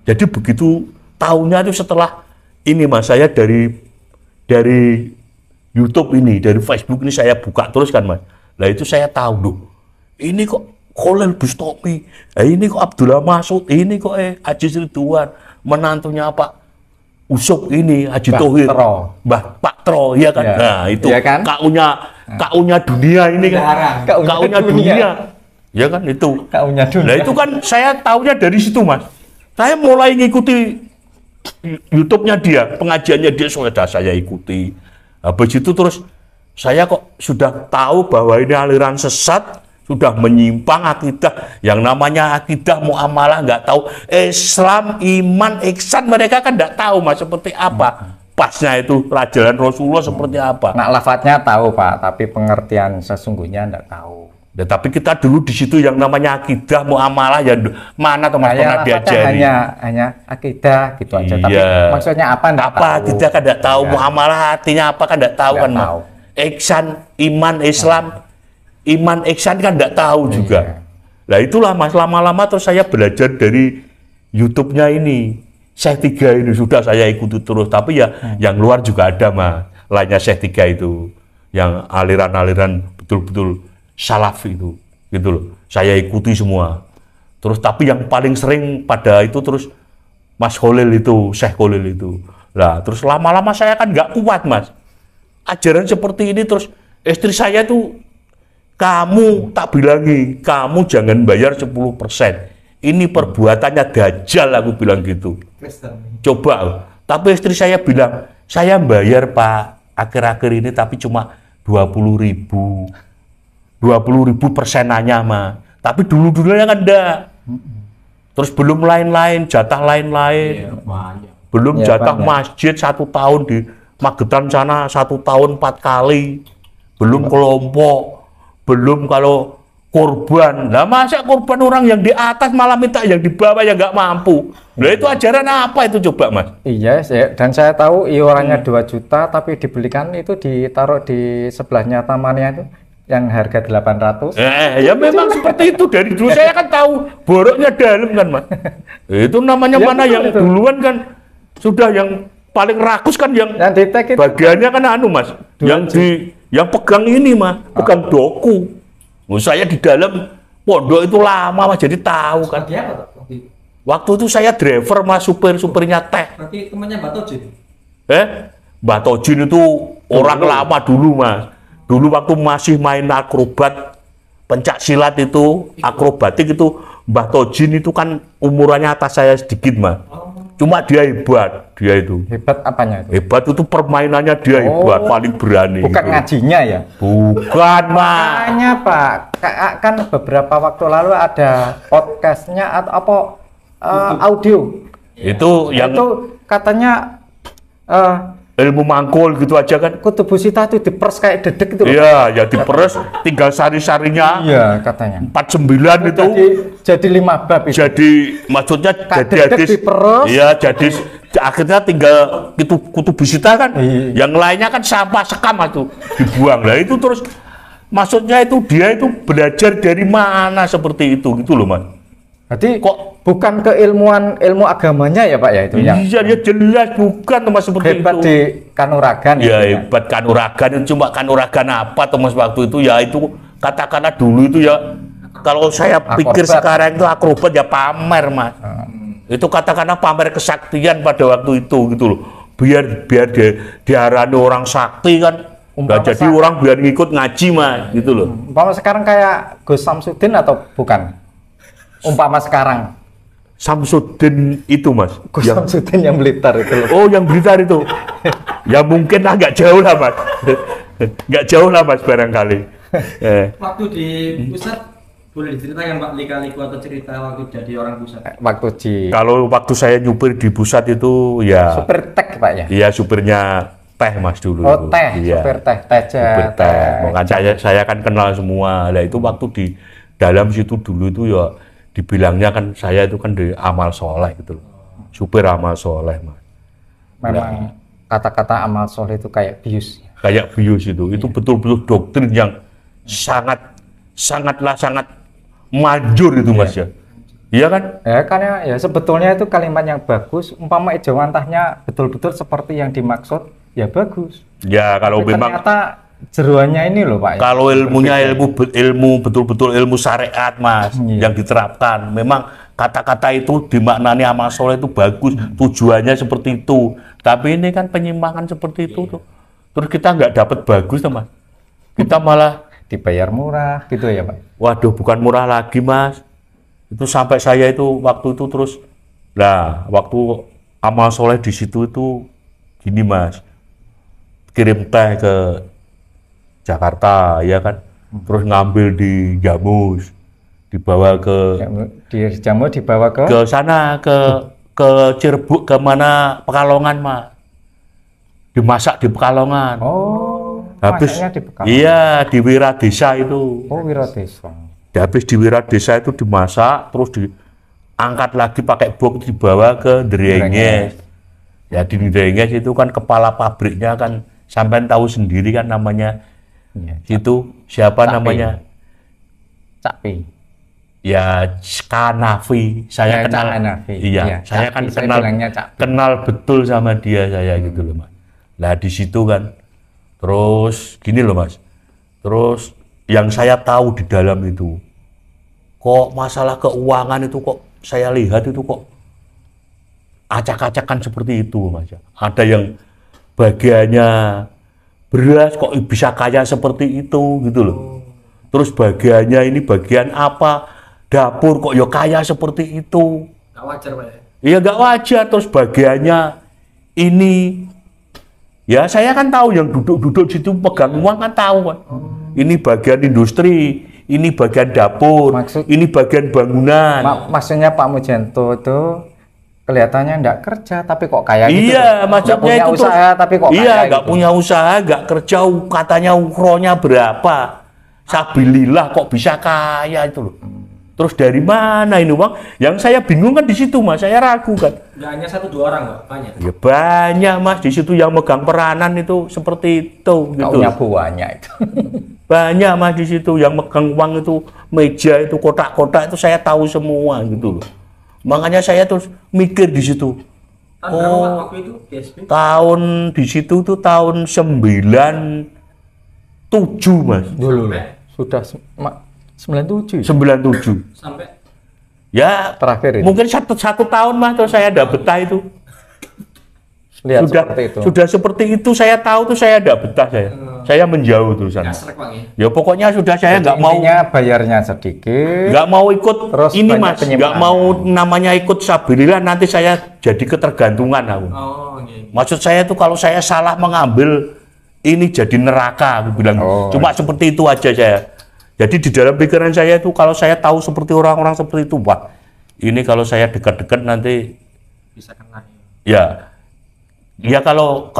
Jadi begitu tahunnya itu setelah ini mas, saya dari YouTube ini, dari Facebook ini saya buka terus kan mas. Nah itu saya tahu loh, ini kok Kholil Bustami, ini kok Abdullah Mas'ud, ini kok Aziz Ridwan, menantunya Pak Usop ini Haji Mbah Thohir, Tro. Mbah Pak Tro, ya kan? Ya. Nah itu Ya kan? kaunya dunia ini kan, kaunya dunia, ya kan itu. Kaunya dunia. Nah itu kan saya tahunya dari situ mas. Saya mulai ngikuti YouTube-nya dia, pengajiannya dia sudah saya ikuti. Habis itu terus saya kok sudah tahu bahwa ini aliran sesat, sudah menyimpang akidah. Yang namanya akidah muamalah nggak tahu. Islam, iman, ihsan mereka kan nggak tahu mas seperti apa. Pasnya itu ajaran Rasulullah seperti apa. Nah, lafadznya tahu Pak, tapi pengertian sesungguhnya enggak tahu. Ya, tapi kita dulu di situ yang namanya akidah muamalah ya mana teman pernah Lafadznya diajari. hanya akidah gitu aja. Tapi Iya. maksudnya apa enggak Apa tahu. kita kan tidak tahu, Ya. muamalah artinya apa kan tidak tahu Nggak kan mas. tahu. Ihsan, iman, Islam, iman, ihsan kan tidak tahu juga. Iya. Nah itulah mas, lama-lama terus saya belajar dari YouTube-nya ini. Syekh 3 ini sudah saya ikuti terus, tapi ya yang luar juga ada mas, lainnya Syekh 3 itu, yang aliran-aliran betul-betul salaf itu, gitu loh. Saya ikuti semua. Terus tapi yang paling sering pada itu terus Mas Kholil itu, Syekh Kholil itu. Nah, terus lama-lama saya kan nggak kuat mas. Ajaran seperti ini terus istri saya tuh, kamu tak bilangi, kamu jangan bayar 10%. Ini perbuatannya dajjal, aku bilang gitu. Coba, tapi istri saya bilang, saya bayar Pak, akhir-akhir ini tapi cuma 20.000. 20.000 persenannya mah. Tapi dulu-dulunya kan enggak. Terus belum lain-lain, jatah lain-lain. Belum Ya, jatah banyak. masjid 1 tahun di Magetan sana 1 tahun 4 kali, belum kelompok, belum kalau korban. Nah masa korban orang yang di atas malah minta yang di bawah yang nggak mampu. Nah itu ajaran apa itu coba Mas? Iya, dan saya tahu iurannya 2 juta, tapi dibelikan itu ditaruh di sebelahnya tamannya itu yang harga 800. Ya memang seperti itu dari dulu saya kan tahu boroknya dalam kan Mas. Itu namanya Ya, mana betul yang itu. duluan kan sudah yang paling rakus kan yang Yang di tag itu bagiannya kan anu Mas, yang pegang ini Mas, pegang doku. Oh, saya di dalam pondok itu lama Mas, jadi tahu kan. Seperti apa Pak, waktu itu? Waktu itu saya driver Mas, supirnya teh. Berarti temannya Mbak Tojin? Mbak Tojin itu orang lama dulu Mas. Dulu waktu masih main akrobat, pencak silat itu, akrobatik itu, Mbah Tojin itu kan umurannya atas saya sedikit Mas. Cuma dia hebat, dia itu. hebat apanya itu? Hebat itu permainannya dia hebat, paling berani. Bukan gitu. ngajinya ya? Bukan Mas. Makanya Pak, kan beberapa waktu lalu ada podcastnya atau apa audio. Itu yang Itu katanya ilmu mangkul gitu aja kan. Kutubu Sita itu diperes kayak dedek itu loh. Iya, ya diperes, tinggal sari-sarinya. Iya, katanya. 49 itu. Jadi 5 bab itu. Jadi maksudnya Kak jadi dedek hadis. diperes. Iya, jadi akhirnya tinggal kutubu sita kan. Iya. Yang lainnya kan sampah sekam itu dibuang. Lah itu terus maksudnya itu dia itu belajar dari mana seperti itu gitu loh Mas. Berarti Kok bukan keilmuan ilmu agamanya ya Pak ya itu yang iya ya jelas bukan Mas seperti hebat itu. di Kanuragan Ya itu, hebat Kanuragan itu cuma Kanuragan apa Mas waktu itu ya itu katakanlah dulu itu ya kalau saya pikir Akrobat. sekarang itu akrobat ya pamer Mas. Itu katakanlah pamer kesaktian pada waktu itu gitu loh. Biar diarani orang sakti kan. Umpama Nggak jadi orang biar ngikut ngaji Mas gitu loh. Umpama sekarang kayak Gus Samsudin atau bukan? Umpama sekarang Samsudin itu Mas. Gus Samsudin yang Blitar itu loh. Oh yang Blitar itu. Ya mungkin lah nggak jauh lah Mas. Nggak jauh lah Mas barangkali. Waktu di pusat boleh diceritakan Pak lika-liku atau cerita waktu jadi orang pusat? Waktu di Kalau waktu saya nyupir di pusat itu ya supir tek Pak ya? iya supirnya teh Mas dulu. Oh teh, Iya. supir teh, Supir teh. Makanya saya kan kenal semua. Lah itu waktu di dalam situ dulu itu ya dibilangnya kan saya itu kan dari amal soleh gitu loh. Supir amal soleh Mas. Memang kata-kata amal soleh itu kayak bius. Kayak bius itu betul-betul doktrin yang sangat manjur itu Mas ya. Iya kan? Ya karena ya sebetulnya itu kalimat yang bagus. Umpama ijawantahnya betul-betul seperti yang dimaksud, ya bagus. Ya kalau Tapi memang ternyata jeruannya ini loh Pak. kalau ilmunya ilmu betul-betul ilmu syariat Mas Iya. yang diterapkan. Memang kata-kata itu dimaknani amal soleh itu bagus, tujuannya seperti itu. Tapi ini kan penyimpangan seperti itu tuh. Terus kita nggak dapat bagus tuh Mas. Kita malah Dibayar murah gitu ya Pak. waduh bukan murah lagi Mas. Itu sampai saya itu waktu itu terus waktu amal soleh di situ itu gini Mas. Kirim teh ke Jakarta ya kan. Terus ngambil di Jamus, dibawa ke Jamu dibawa ke sana ke Cirebuk ke mana Pekalongan Mas. Dimasak di Pekalongan. Oh, Habis masaknya di Pekalongan. iya di Wiradesa itu. Oh, Wiradesa. Habis di Wiradesa itu dimasak terus diangkat lagi pakai box dibawa ke Drenges. Ya di Drenges itu kan kepala pabriknya kan sampean tahu sendiri kan namanya. Iya. Itu siapa Capi. namanya? Capi. Ya Kanafi. Saya Ya, kenal. Cak Hanafi. Iya, Iya, saya Capi, kan saya kenal bilangnya Capi. kenal betul sama dia saya gitu loh Mas. Lah di situ kan terus gini loh Mas. Terus yang saya tahu di dalam itu kok masalah keuangan itu kok saya lihat itu kok acak-acakan seperti itu Mas. Ada yang bagiannya beras kok bisa kaya seperti itu gitu loh. Terus bagiannya ini bagian apa dapur kok ya kaya seperti itu. Nggak wajar Pak ya? Iya nggak wajar. Terus bagiannya ini ya saya kan tahu yang duduk-duduk situ pegang uang kan tahu kan. Ini bagian industri, ini bagian dapur, Maksud- ini bagian bangunan. Maksudnya Pak Mujanto itu kelihatannya enggak kerja tapi kok kaya gitu. Iya, Nggak maksudnya punya itu usaha tapi kok iya, kaya nggak gitu. punya usaha, nggak kerja, katanya ukronya berapa. Sabilillah kok bisa kaya itu loh. Terus dari mana ini uang? Yang saya bingung kan di situ Mas, saya ragu kan. Nggak hanya 1-2 orang Pak, banyak. Ya banyak Mas, di situ yang megang peranan itu seperti itu gitu. Kaunya banyak itu. Banyak Mas di situ yang megang uang itu, meja itu, kotak-kotak itu saya tahu semua gitu loh. Makanya saya terus mikir di situ. Tahun berapa Pak waktu itu PSB? Tahun di situ tuh tahun 97 Mas. Dulu sudah 97. 97. Sampai Ya Terakhir itu. mungkin satu tahun Mas terus saya ada betah itu. Lihat sudah seperti itu. sudah seperti itu saya tahu tuh saya ada betah saya. Saya menjauh tuh sana. nggak srek Pak ya? Ya pokoknya sudah saya nggak mau Intinya bayarnya sedikit. nggak mau ikut Terus ini banyak Mas, nggak penyimpangan. mau namanya ikut sabilillah nanti saya jadi ketergantungan aku. Oh, iya. Maksud saya tuh kalau saya salah mengambil ini jadi neraka aku bilang. Oh. Cuma seperti itu aja saya. Jadi di dalam pikiran saya itu kalau saya tahu seperti orang-orang seperti itu, wah ini kalau saya dekat-dekat nanti Bisa kena ya ya. ya kalau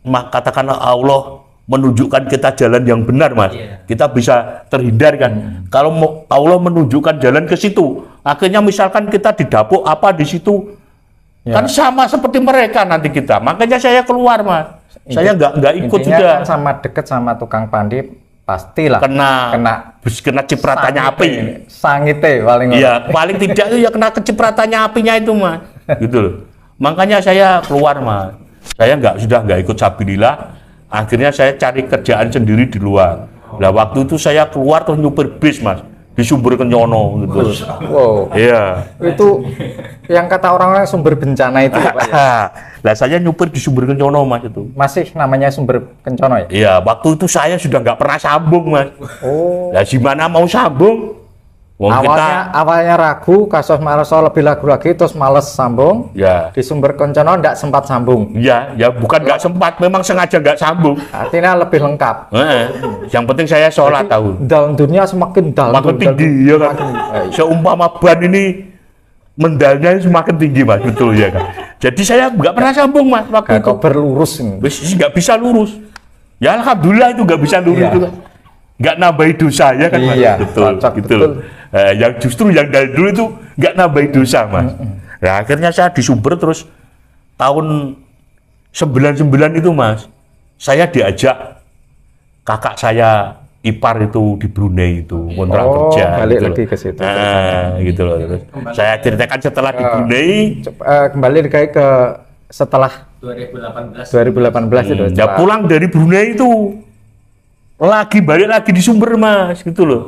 katakanlah Allah menunjukkan kita jalan yang benar Mas, Iya. kita bisa terhindar kan. Kalau Allah menunjukkan jalan ke situ, akhirnya misalkan kita didapuk apa di situ, Ya. kan sama seperti mereka nanti kita. Makanya saya keluar Mas, saya nggak ikut Intinya juga. kan sama deket sama tukang pandip pastilah Kena cipratannya api. Sangite paling Iya, paling tidak itu ya kena kecipratannya apinya itu Mas, gitu loh. Makanya saya keluar Mas, saya sudah nggak ikut sabilillah. Akhirnya saya cari kerjaan sendiri di luar. Nah waktu itu saya keluar terus nyupir bis Mas, di Sumber Kenyono gitu. Wow. Iya. Itu yang kata orang-orang sumber bencana itu Pak, ya? Lah saya nyupir di Sumber Kenyono Mas itu. Masih namanya sumber kencono ya? Iya, waktu itu saya sudah nggak pernah sambung Mas. Oh. Lah gimana mau sambung? Wong Awalnya ragu, kasus males lebih lagu lagi, terus males sambung. ya, Di sumber kencono nggak sempat sambung. ya bukan nggak sempat, memang sengaja nggak sambung. Artinya lebih lengkap. Yang penting saya sholat tahu. Daun dunia semakin dalam. Makin tinggi ya kan. Seumpama ban ini mendalnya semakin tinggi Mas, betul ya kan. Jadi saya nggak pernah sambung Mas waktu Kayak itu. kok berlurus ini. Nggak bisa lurus. Ya alhamdulillah itu nggak bisa lurus Iya. itu kan. Nggak nambahi dosa ya kan Mas. Iya, Betul, cocok, gitu loh. Yang justru yang dari dulu itu nggak nambahi dosa Mas. Nah akhirnya saya di Sumber terus tahun 99 itu Mas, saya diajak kakak saya ipar itu di Brunei itu kontrak Oh, kerja. balik gitu lagi loh. ke situ. Gitu loh. Terus saya ceritakan setelah di Brunei. Kembali kayak ke setelah 2018. 2018 itu. Ya pulang dari Brunei itu balik lagi di Sumber Mas gitu loh.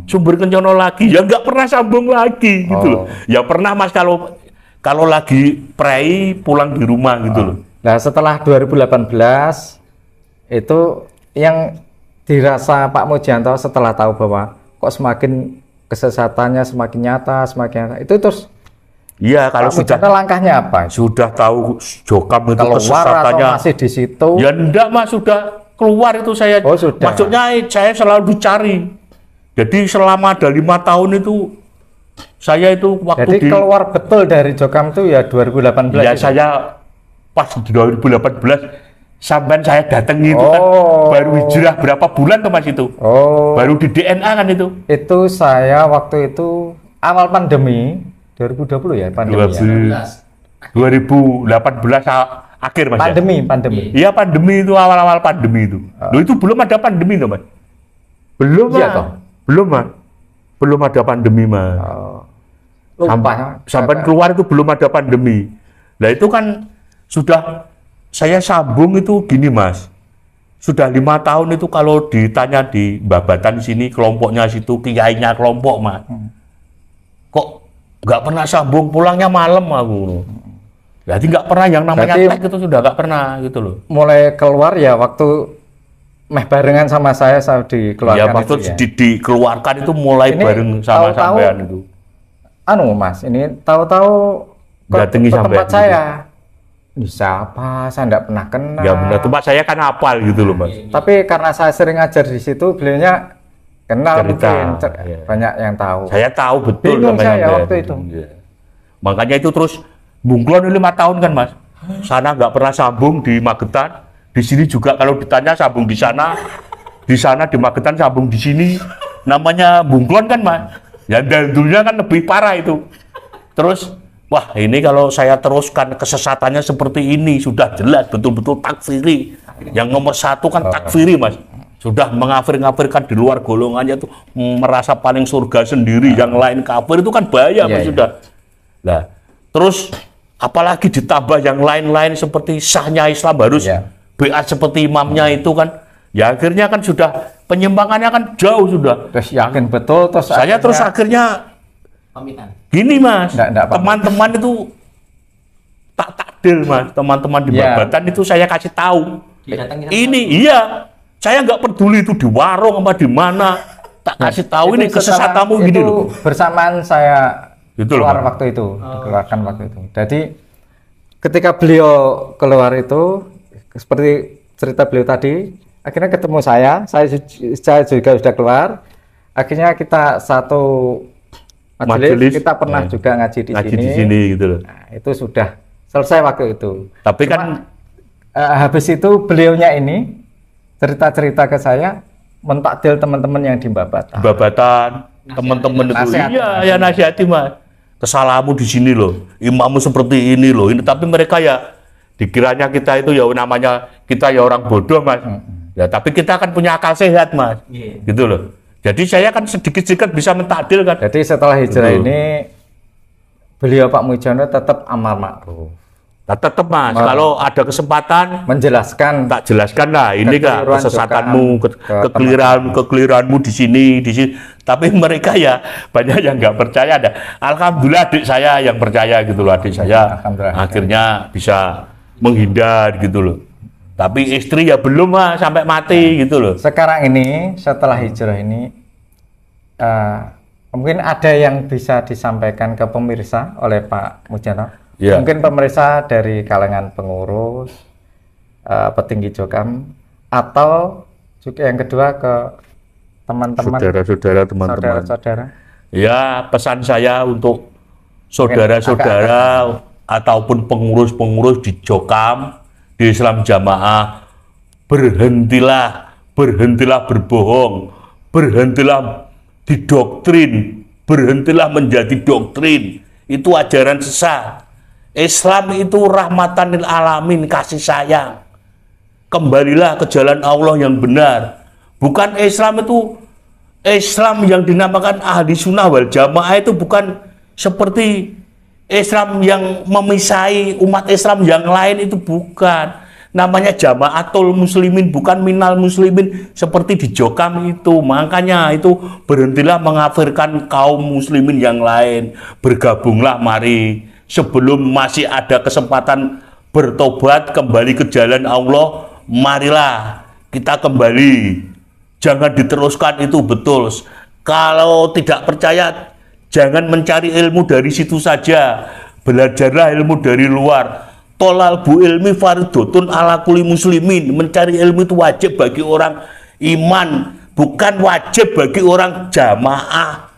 Sumber Kencono lagi ya nggak pernah sambung lagi gitu loh. Ya pernah Mas kalau lagi prei pulang di rumah gitu loh. Nah setelah 2018 itu yang dirasa Pak Mujianto setelah tahu bahwa kok semakin kesesatannya semakin nyata itu terus Iya kalau Pak Mujianto langkahnya apa? sudah tahu Jokam itu Keluar kesesatannya. atau masih di situ? Ya enggak Mas, sudah keluar itu saya. Oh, sudah. Maksudnya saya selalu dicari. Jadi selama ada 5 tahun itu saya itu waktu Jadi keluar betul dari Jokam itu ya 2018. ya itu? saya pas di 2018 sampai saya datang itu kan Oh. baru hijrah berapa bulan tuh Mas itu. Oh. Baru di DNA kan itu. Itu saya waktu itu awal pandemi 2020 ya pandemi. Ya? 2018 akhir Mas. Ya? Pandemi. Iya pandemi itu awal-awal pandemi itu. Loh itu belum ada pandemi tuh Mas. Belum Iya, Mas. toh? Belum Mas. Belum ada pandemi Mas. Oh. Lupa. Sampai keluar itu belum ada pandemi. Nah itu kan sudah saya sambung itu gini Mas. Sudah 5 tahun itu kalau ditanya di Babatan sini kelompoknya situ kiainya kelompok Mas. Kok nggak pernah sambung pulangnya malam aku. Jadi nggak pernah yang namanya Berarti- tag itu sudah nggak pernah gitu loh. Mulai keluar ya waktu barengan sama saya dikeluarkan Ya waktu itu ya. dikeluarkan itu mulai Ini bareng sama tahu-tahu sampean itu. Anu Mas, ini tahu-tahu Datangi ke sampean tempat gitu. saya. Ini siapa? Saya enggak pernah kenal. Ya benar, cuma saya kan hafal gitu loh Mas. Tapi karena saya sering ngajar di situ, beliaunya kenal Cerita, mungkin iya. banyak yang tahu. Saya tahu betul Bingung sama saya sampean waktu itu. Iya. Makanya itu terus Bunglon 5 tahun kan Mas. Sana nggak pernah sambung di Magetan, di sini juga kalau ditanya sambung di sana di Magetan sambung di sini. Namanya bunglon kan Mas. Ya dulunya kan lebih parah itu. Terus wah ini kalau saya teruskan kesesatannya seperti ini sudah jelas betul-betul takfiri. Yang nomor 1 kan takfiri Mas. Sudah mengafir-ngafirkan di luar golongannya tuh merasa paling surga sendiri, yang lain kafir itu kan bahaya Mas sudah. Nah, terus apalagi ditambah yang lain-lain seperti sahnya Islam harus beat seperti imamnya itu kan. Ya akhirnya kan sudah penyimpangannya kan jauh sudah. Terus yakin betul terus akhirnya Pamitan. gini Mas, Nggak teman-teman itu tak takdil Mas, teman-teman di Babatan itu saya kasih tahu. Ini iya, saya nggak peduli itu di warung apa di mana, tak kasih tahu ini kesesatanmu gini loh. Bersamaan saya keluar waktu itu, dikeluarkan waktu itu. Jadi ketika beliau keluar itu seperti cerita beliau tadi, akhirnya ketemu saya juga sudah keluar. Akhirnya kita satu majelis kita pernah juga ngaji di sini gitu loh. Nah, itu sudah selesai waktu itu. Tapi cuma, kan habis itu beliaunya ini cerita-cerita ke saya mentakdil teman-teman yang di Babatan. Teman-teman itu ya nasihati Mas. Kesalahanmu di sini loh. Imammu seperti ini loh. Ini tapi mereka ya dikiranya kita itu ya namanya kita ya orang bodoh Mas. Ya tapi kita kan punya akal sehat Mas. Gitu loh. Jadi saya kan sedikit-sedikit bisa mentakdil kan. Jadi setelah hijrah ini beliau Pak Mujono tetap amar ma'ruf. Tetap Mas, kalau ada kesempatan menjelaskan, tak jelaskan lah ini kak kesesatanmu, kekeliruanmu di sini. Tapi mereka ya banyak yang nggak percaya. Alhamdulillah adik saya yang percaya gitu loh, adik saya akhirnya bisa menghindar gitu loh. Tapi istri ya belum Mas sampai mati gitu loh. Sekarang ini setelah hijrah ini mungkin ada yang bisa disampaikan ke pemirsa oleh Pak Mujono. Mungkin pemirsa dari kalangan pengurus, petinggi Jokam, atau juga yang kedua ke teman-teman saudara-saudara. Ya pesan saya untuk saudara-saudara ataupun pengurus-pengurus di Jokam, di Islam Jamaah, berhentilah berbohong, berhentilah didoktrin, berhentilah menjadi doktrin. Itu ajaran sesat. Islam itu rahmatan lil alamin, kasih sayang. Kembalilah ke jalan Allah yang benar. Bukan Islam itu, Islam yang dinamakan ahli sunnah wal jamaah itu bukan seperti Islam yang memisai umat Islam yang lain, itu bukan. Namanya jamaatul muslimin, bukan minal muslimin seperti di Jokam itu. Makanya itu berhentilah mengafirkan kaum muslimin yang lain. Bergabunglah mari. Sebelum masih ada kesempatan bertobat kembali ke jalan Allah, marilah kita kembali. Jangan diteruskan itu betul. Kalau tidak percaya, jangan mencari ilmu dari situ saja. Belajarlah ilmu dari luar. Tolal bu ilmi faridotun ala kulli muslimin. Mencari ilmu itu wajib bagi orang iman, bukan wajib bagi orang jamaah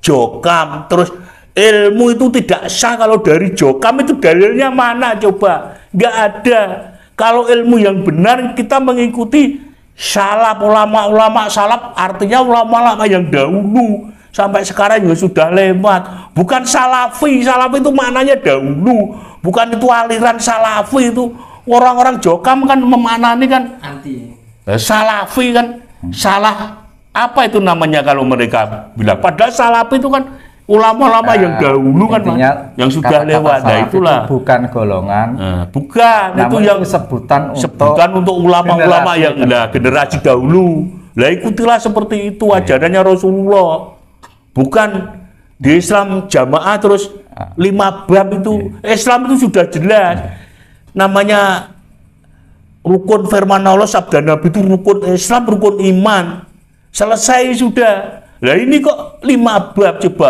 Jokam. Terus ilmu itu tidak sah kalau dari Jokam, itu dalilnya mana coba? Nggak ada. Kalau ilmu yang benar kita mengikuti salaf, ulama-ulama salaf, artinya ulama-ulama yang dahulu sampai sekarang juga sudah lewat. Bukan salafi, salafi itu maknanya dahulu. Bukan itu aliran salafi, itu orang-orang Jokam kan memaknani kan anti. Salafi kan salah apa itu namanya kalau mereka bilang. Padahal salafi itu kan ulama-ulama yang dahulu kan yang sudah lewat. Nah itulah itu bukan golongan, bukan itu yang sebutan untuk ulama-ulama yang generasi dahulu. Lah ikutilah seperti itu ajarannya Rasulullah. Bukan di Islam Jamaah terus 5 bab itu. Islam itu sudah jelas. Namanya rukun firman Allah, sabda Nabi itu rukun Islam, rukun iman. Selesai sudah. Lah ini kok 5 bab coba.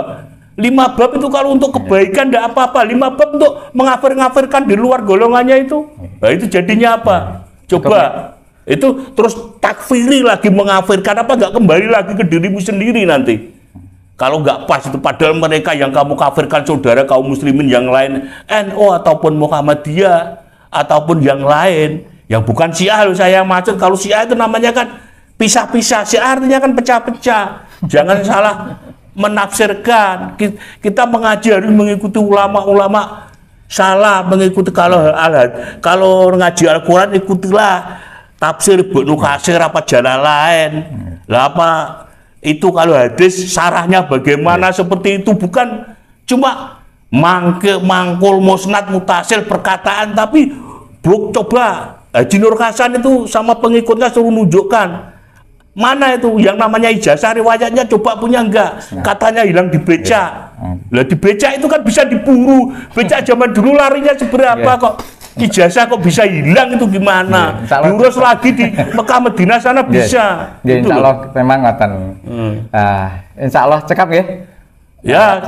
5 bab itu kalau untuk kebaikan tidak apa-apa. 5 bab untuk mengafir-ngafirkan di luar golongannya itu. Nah itu jadinya apa? Coba. Itu terus takfiri lagi, mengafirkan apa, nggak kembali lagi ke dirimu sendiri nanti. Kalau nggak pas itu, padahal mereka yang kamu kafirkan saudara kaum muslimin yang lain, NU ataupun Muhammadiyah ataupun yang lain, yang bukan Syiah loh saya maksud. Kalau Syiah itu namanya kan pisah-pisah, Syiah artinya kan pecah-pecah. Jangan salah menafsirkan. Kita mengaji harus mengikuti ulama-ulama, salah mengikuti kalau ngaji Al-Quran ikutilah tafsir Ibnu Katsir apa jalan lain. Lah apa itu kalau hadis sarahnya bagaimana, seperti itu, bukan cuma mangkul musnad mutasil perkataan, tapi coba Haji Nur Hasan itu sama pengikutnya suruh nunjukkan mana itu yang namanya ijazah riwayatnya, coba punya enggak, katanya hilang di becak. Lah di becak itu kan bisa diburu, becak zaman dulu larinya seberapa kok ijazah kok bisa hilang, itu gimana? Diurus lagi di Mekah Madinah sana bisa. Insya Allah memang ngoten. Insya Allah cekap ya. Ya,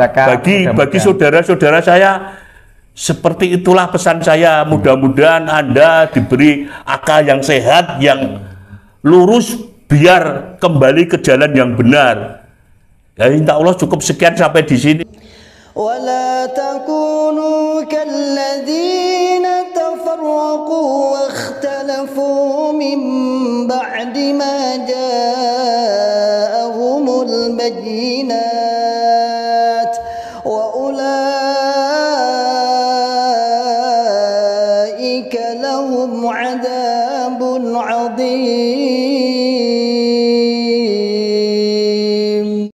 bagi saudara-saudara saya seperti itulah pesan saya. Mudah-mudahan Anda diberi akal yang sehat, yang lurus, biar kembali ke jalan yang benar. Ya, insya Allah cukup sekian sampai di sini. ولا تكونوا كالذين تفرقوا واختلفوا من بعد ما جاءهم البينات وأولئك لهم عذاب عظيم.